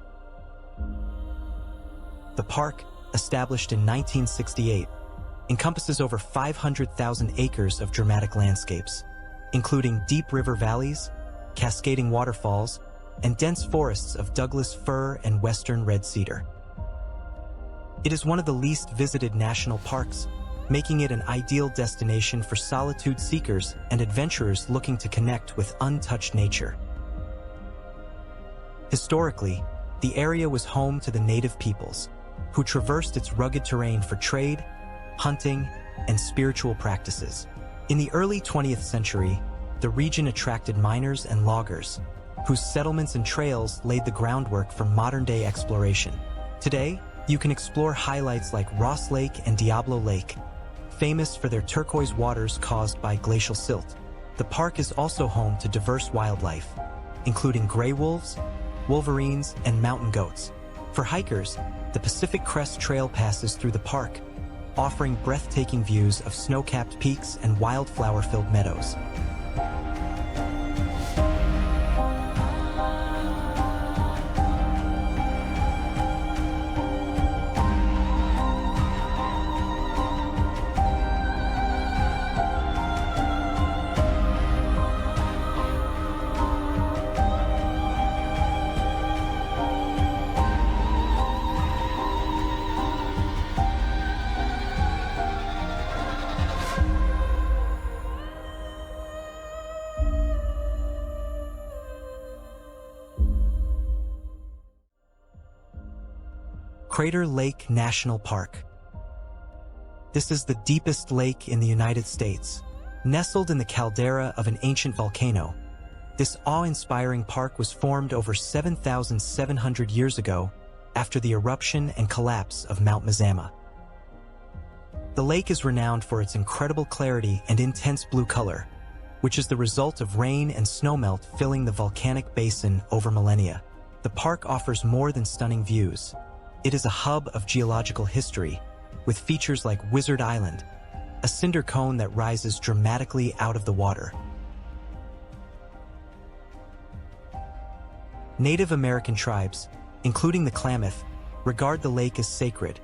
Speaker 1: The park, established in 1968, encompasses over 500,000 acres of dramatic landscapes, including deep river valleys, cascading waterfalls, and dense forests of Douglas fir and western red cedar. It is one of the least visited national parks, making it an ideal destination for solitude seekers and adventurers looking to connect with untouched nature. Historically, the area was home to the native peoples, who traversed its rugged terrain for trade, hunting, and spiritual practices. In the early 20th century, the region attracted miners and loggers, whose settlements and trails laid the groundwork for modern-day exploration. Today, you can explore highlights like Ross Lake and Diablo Lake, famous for their turquoise waters caused by glacial silt. The park is also home to diverse wildlife, including gray wolves, wolverines, and mountain goats. For hikers, the Pacific Crest Trail passes through the park, offering breathtaking views of snow-capped peaks and wildflower-filled meadows. Crater Lake National Park. This is the deepest lake in the United States. Nestled in the caldera of an ancient volcano, this awe-inspiring park was formed over 7,700 years ago after the eruption and collapse of Mount Mazama. The lake is renowned for its incredible clarity and intense blue color, which is the result of rain and snowmelt filling the volcanic basin over millennia. The park offers more than stunning views. It is a hub of geological history, with features like Wizard Island, a cinder cone that rises dramatically out of the water. Native American tribes, including the Klamath, regard the lake as sacred,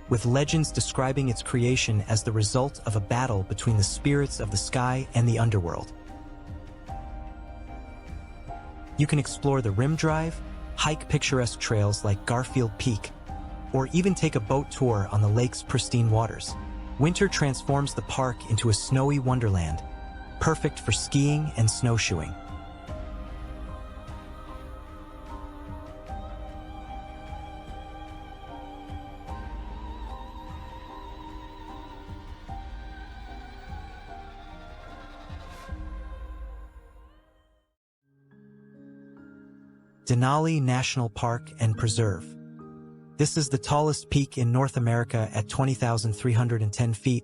Speaker 1: with legends describing its creation as the result of a battle between the spirits of the sky and the underworld. You can explore the Rim Drive, hike picturesque trails like Garfield Peak, or even take a boat tour on the lake's pristine waters. Winter transforms the park into a snowy wonderland, perfect for skiing and snowshoeing. Denali National Park and Preserve. This is the tallest peak in North America at 20,310 feet,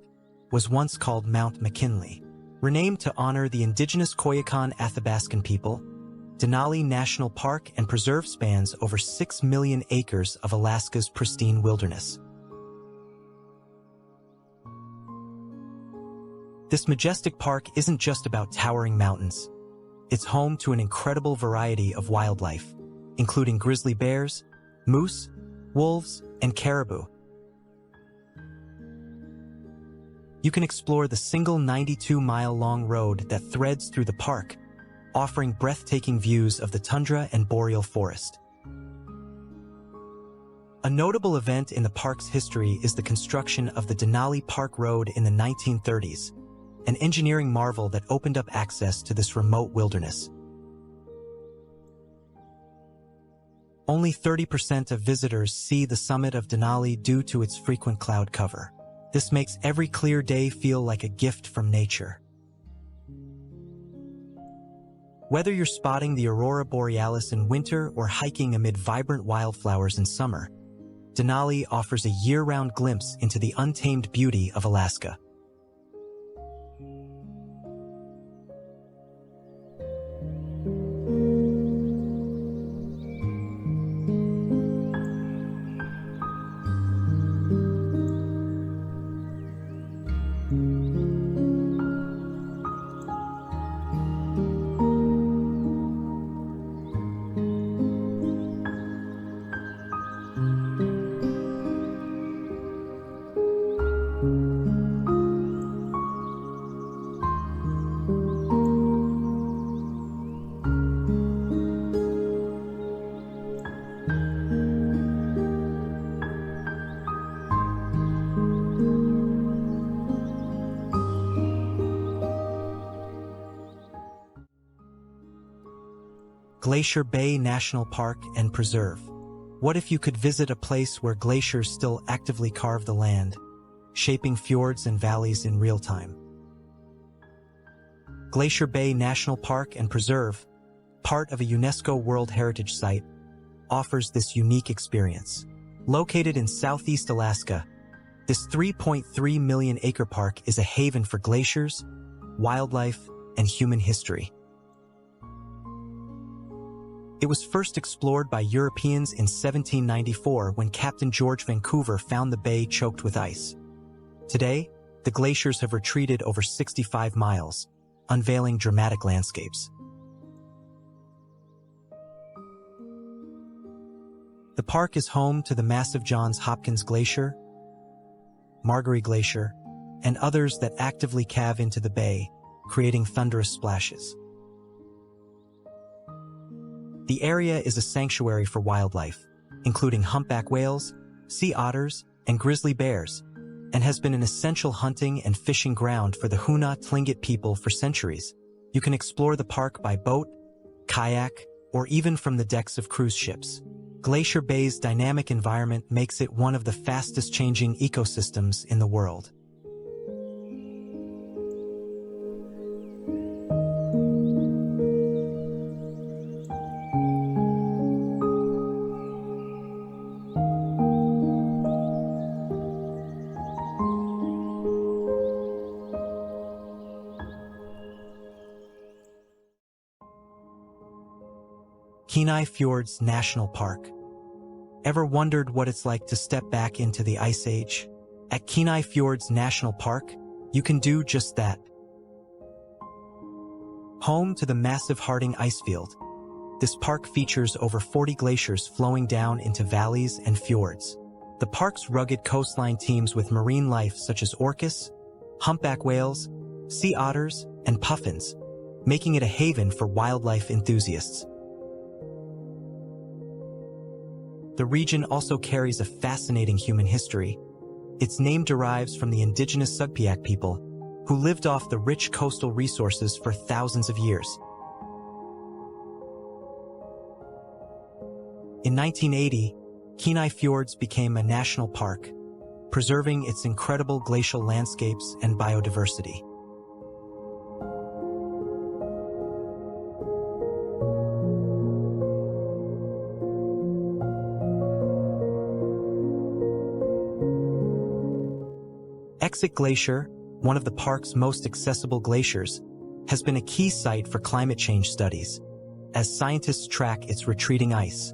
Speaker 1: was once called Mount McKinley. Renamed to honor the indigenous Koyukon Athabascan people, Denali National Park and Preserve spans over 6 million acres of Alaska's pristine wilderness. This majestic park isn't just about towering mountains. It's home to an incredible variety of wildlife, including grizzly bears, moose, wolves, and caribou. You can explore the single 92-mile-long road that threads through the park, offering breathtaking views of the tundra and boreal forest. A notable event in the park's history is the construction of the Denali Park Road in the 1930s, an engineering marvel that opened up access to this remote wilderness. Only 30% of visitors see the summit of Denali due to its frequent cloud cover. This makes every clear day feel like a gift from nature. Whether you're spotting the aurora borealis in winter or hiking amid vibrant wildflowers in summer, Denali offers a year-round glimpse into the untamed beauty of Alaska. Glacier Bay National Park and Preserve. What if you could visit a place where glaciers still actively carve the land, shaping fjords and valleys in real time? Glacier Bay National Park and Preserve, part of a UNESCO World Heritage Site, offers this unique experience. Located in southeast Alaska, this 3.3 million acre park is a haven for glaciers, wildlife, and human history. It was first explored by Europeans in 1794 when Captain George Vancouver found the bay choked with ice. Today, the glaciers have retreated over 65 miles, unveiling dramatic landscapes. The park is home to the massive Johns Hopkins Glacier, Margerie Glacier, and others that actively calve into the bay, creating thunderous splashes. The area is a sanctuary for wildlife, including humpback whales, sea otters, and grizzly bears, and has been an essential hunting and fishing ground for the Huna Tlingit people for centuries. You can explore the park by boat, kayak, or even from the decks of cruise ships. Glacier Bay's dynamic environment makes it one of the fastest-changing ecosystems in the world. Kenai Fjords National Park. Ever wondered what it's like to step back into the Ice Age? At Kenai Fjords National Park, you can do just that. Home to the massive Harding Icefield, This park features over 40 glaciers flowing down into valleys and fjords. The park's rugged coastline teems with marine life such as orcas, humpback whales, sea otters, and puffins, making it a haven for wildlife enthusiasts. The region also carries a fascinating human history. Its name derives from the indigenous Sugpiaq people, who lived off the rich coastal resources for thousands of years. In 1980, Kenai Fjords became a national park, preserving its incredible glacial landscapes and biodiversity. Exit Glacier, one of the park's most accessible glaciers, has been a key site for climate change studies, as scientists track its retreating ice.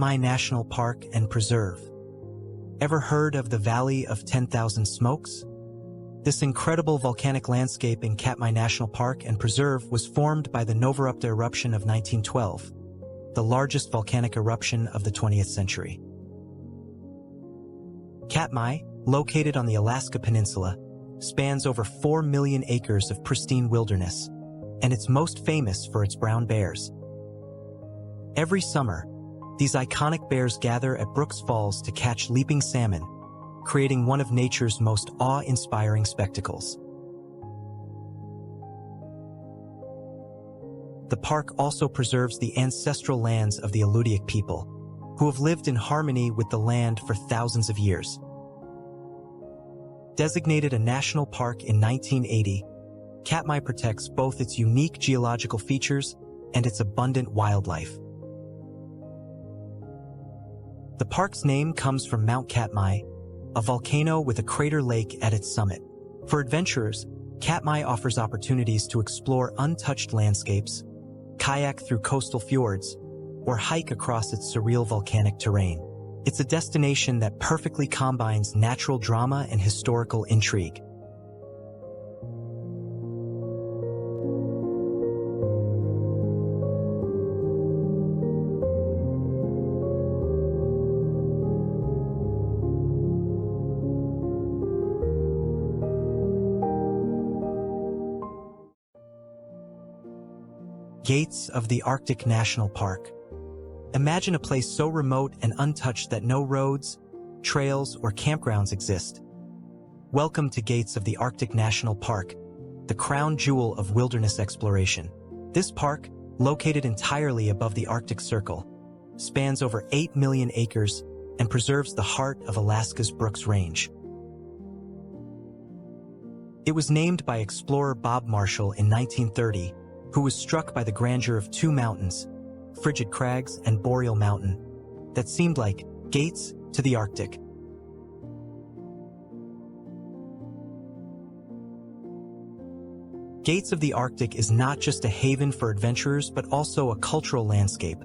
Speaker 1: Katmai National Park and Preserve. Ever heard of the Valley of 10,000 Smokes? This incredible volcanic landscape in Katmai National Park and Preserve was formed by the Novarupta eruption of 1912, the largest volcanic eruption of the 20th century. Katmai, located on the Alaska Peninsula, spans over 4 million acres of pristine wilderness, and it's most famous for its brown bears. Every summer, these iconic bears gather at Brooks Falls to catch leaping salmon, creating one of nature's most awe-inspiring spectacles. The park also preserves the ancestral lands of the Alutiiq people, who have lived in harmony with the land for thousands of years. Designated a national park in 1980, Katmai protects both its unique geological features and its abundant wildlife. The park's name comes from Mount Katmai, a volcano with a crater lake at its summit. For adventurers, Katmai offers opportunities to explore untouched landscapes, kayak through coastal fjords, or hike across its surreal volcanic terrain. It's a destination that perfectly combines natural drama and historical intrigue. Gates of the Arctic National Park. Imagine a place so remote and untouched that no roads, trails, or campgrounds exist. Welcome to Gates of the Arctic National Park, the crown jewel of wilderness exploration. This park, located entirely above the Arctic Circle, spans over 8 million acres and preserves the heart of Alaska's Brooks Range. It was named by explorer Bob Marshall in 1930, who was struck by the grandeur of two mountains, Frigid Crags and Boreal Mountain, that seemed like gates to the Arctic. Gates of the Arctic is not just a haven for adventurers but also a cultural landscape,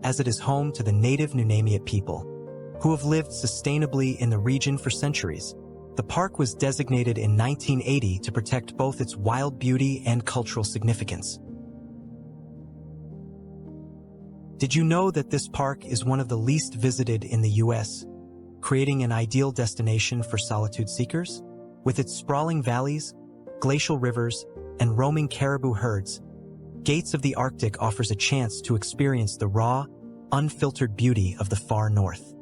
Speaker 1: as it is home to the native Nunamiut people, who have lived sustainably in the region for centuries. The park was designated in 1980 to protect both its wild beauty and cultural significance. Did you know that this park is one of the least visited in the U.S., creating an ideal destination for solitude seekers? With its sprawling valleys, glacial rivers, and roaming caribou herds, Gates of the Arctic offers a chance to experience the raw, unfiltered beauty of the far north.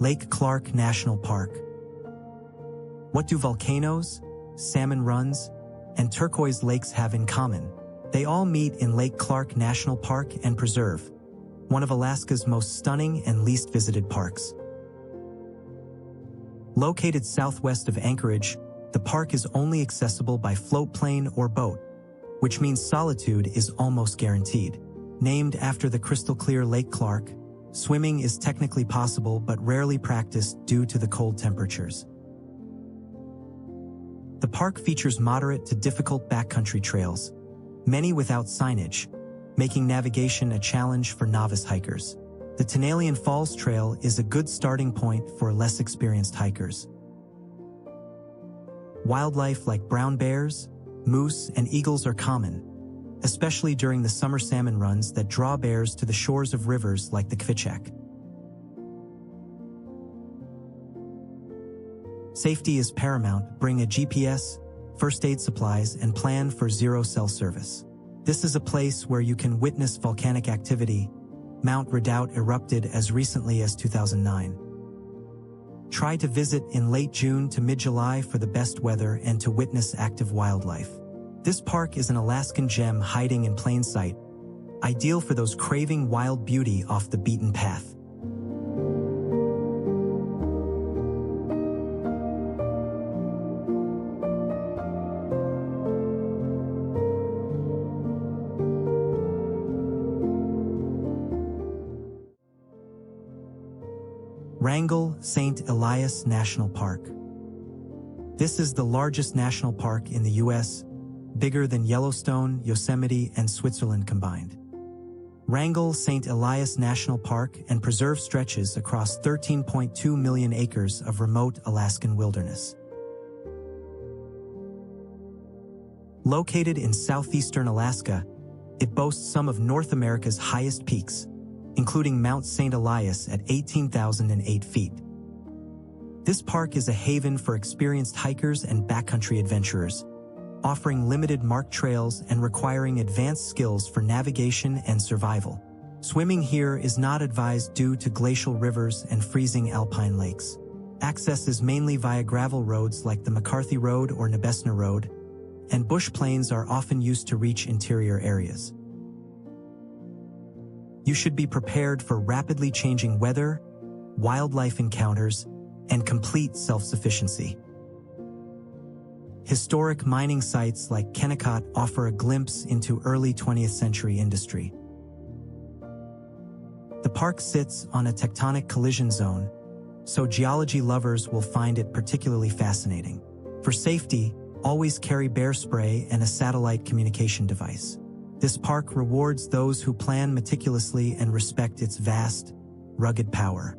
Speaker 1: Lake Clark National Park. What do volcanoes, salmon runs, and turquoise lakes have in common? They all meet in Lake Clark National Park and Preserve, one of Alaska's most stunning and least visited parks. Located southwest of Anchorage, the park is only accessible by float plane or boat, which means solitude is almost guaranteed. Named after the crystal-clear Lake Clark, swimming is technically possible but rarely practiced due to the cold temperatures. The park features moderate to difficult backcountry trails, many without signage, making navigation a challenge for novice hikers. The Tenalian Falls Trail is a good starting point for less experienced hikers. Wildlife like brown bears, moose, and eagles are common, especially during the summer salmon runs that draw bears to the shores of rivers like the Kvichak. Safety is paramount. Bring a GPS, first aid supplies, and plan for zero cell service. This is a place where you can witness volcanic activity. Mount Redoubt erupted as recently as 2009. Try to visit in late June to mid-July for the best weather and to witness active wildlife. This park is an Alaskan gem hiding in plain sight, ideal for those craving wild beauty off the beaten path. Wrangell St. Elias National Park. This is the largest national park in the U.S., bigger than Yellowstone, Yosemite, and Switzerland combined. Wrangell St. Elias National Park and Preserve stretches across 13.2 million acres of remote Alaskan wilderness. Located in southeastern Alaska, it boasts some of North America's highest peaks, including Mount St. Elias at 18,008 feet. This park is a haven for experienced hikers and backcountry adventurers, offering limited marked trails and requiring advanced skills for navigation and survival. Swimming here is not advised due to glacial rivers and freezing alpine lakes. Access is mainly via gravel roads like the McCarthy Road or Nebesna Road, and bush planes are often used to reach interior areas. You should be prepared for rapidly changing weather, wildlife encounters, and complete self-sufficiency. Historic mining sites like Kennecott offer a glimpse into early 20th century industry. The park sits on a tectonic collision zone, so geology lovers will find it particularly fascinating. For safety, always carry bear spray and a satellite communication device. This park rewards those who plan meticulously and respect its vast, rugged power.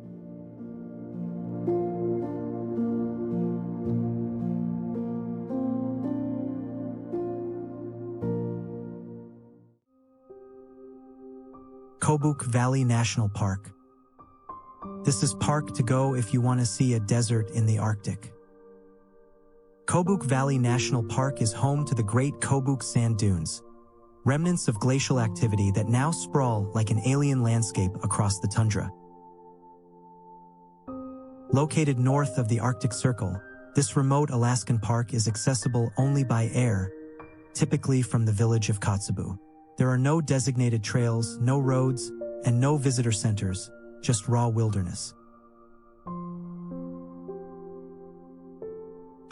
Speaker 1: Kobuk Valley National Park. This is park to go if you want to see a desert in the Arctic. Kobuk Valley National Park is home to the Great Kobuk Sand Dunes, remnants of glacial activity that now sprawl like an alien landscape across the tundra. Located north of the Arctic Circle, this remote Alaskan park is accessible only by air, typically from the village of Kotzebue. There are no designated trails, no roads, and no visitor centers, just raw wilderness.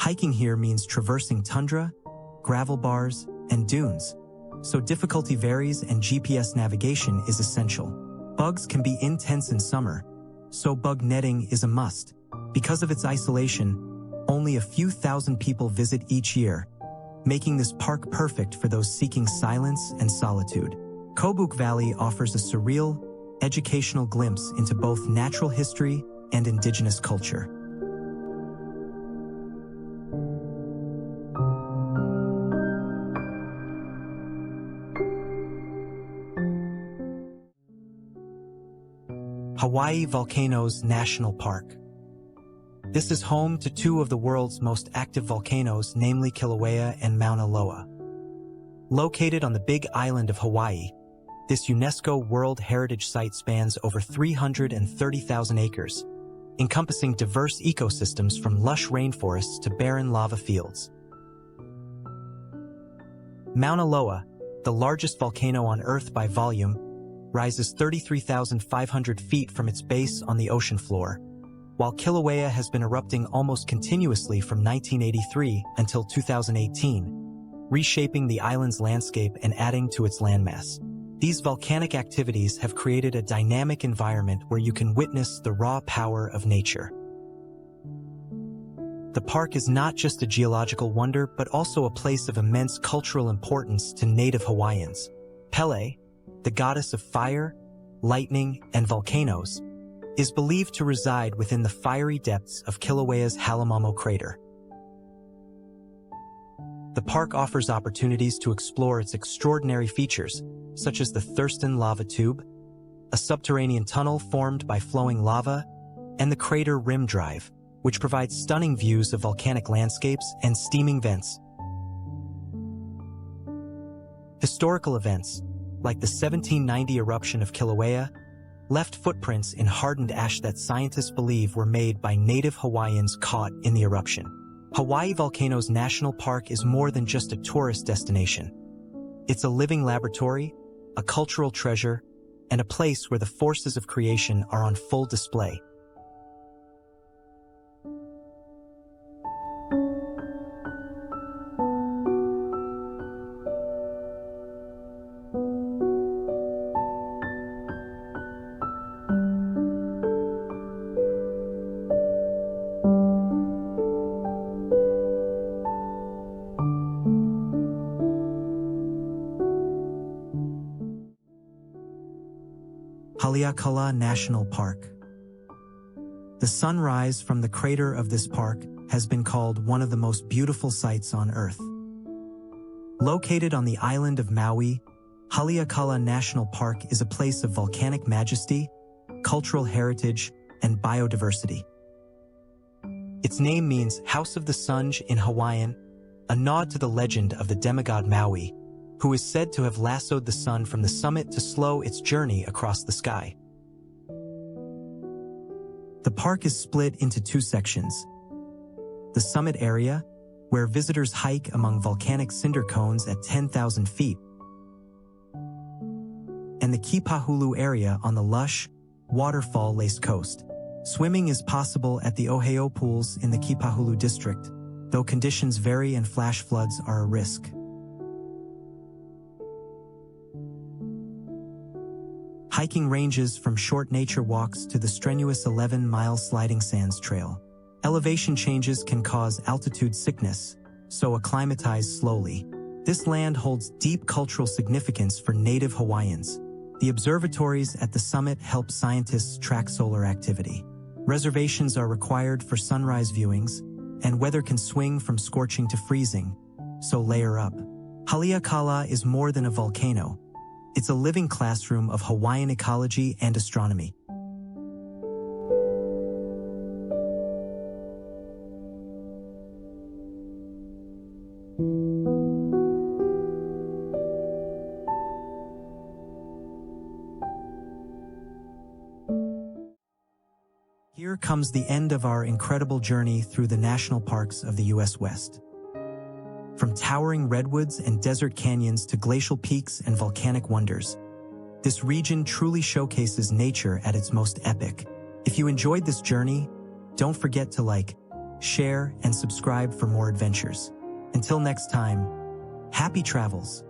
Speaker 1: Hiking here means traversing tundra, gravel bars, and dunes, so difficulty varies and GPS navigation is essential. Bugs can be intense in summer, so bug netting is a must. Because of its isolation, only a few thousand people visit each year, making this park perfect for those seeking silence and solitude. Kobuk Valley offers a surreal, educational glimpse into both natural history and indigenous culture. Hawaii Volcanoes National Park. This is home to two of the world's most active volcanoes, namely Kilauea and Mauna Loa. Located on the Big Island of Hawaii, this UNESCO World Heritage Site spans over 330,000 acres, encompassing diverse ecosystems from lush rainforests to barren lava fields. Mauna Loa, the largest volcano on Earth by volume, rises 33,500 feet from its base on the ocean floor, while Kilauea has been erupting almost continuously from 1983 until 2018, reshaping the island's landscape and adding to its landmass. These volcanic activities have created a dynamic environment where you can witness the raw power of nature. The park is not just a geological wonder, but also a place of immense cultural importance to native Hawaiians. Pele, the goddess of fire, lightning, and volcanoes, is believed to reside within the fiery depths of Kilauea's Halemaumau crater. The park offers opportunities to explore its extraordinary features, such as the Thurston Lava Tube, a subterranean tunnel formed by flowing lava, and the Crater Rim Drive, which provides stunning views of volcanic landscapes and steaming vents. Historical events, like the 1790 eruption of Kilauea, left footprints in hardened ash that scientists believe were made by native Hawaiians caught in the eruption. Hawaii Volcanoes National Park is more than just a tourist destination. It's a living laboratory, a cultural treasure, and a place where the forces of creation are on full display. Haleakala National Park. The sunrise from the crater of this park has been called one of the most beautiful sights on Earth. Located on the island of Maui, Haleakala National Park is a place of volcanic majesty, cultural heritage, and biodiversity. Its name means House of the Sun in Hawaiian, a nod to the legend of the demigod Maui, who is said to have lassoed the sun from the summit to slow its journey across the sky. The park is split into two sections: the summit area, where visitors hike among volcanic cinder cones at 10,000 feet, and the Kipahulu area on the lush, waterfall-laced coast. Swimming is possible at the Ohio pools in the Kipahulu district, though conditions vary and flash floods are a risk. Hiking ranges from short nature walks to the strenuous 11-mile sliding sands trail. Elevation changes can cause altitude sickness, so acclimatize slowly. This land holds deep cultural significance for native Hawaiians. The observatories at the summit help scientists track solar activity. Reservations are required for sunrise viewings, and weather can swing from scorching to freezing, so layer up. Haleakala is more than a volcano. It's a living classroom of Hawaiian ecology and astronomy. Here comes the end of our incredible journey through the national parks of the U.S. West. From towering redwoods and desert canyons to glacial peaks and volcanic wonders, this region truly showcases nature at its most epic. If you enjoyed this journey, don't forget to like, share, and subscribe for more adventures. Until next time, happy travels!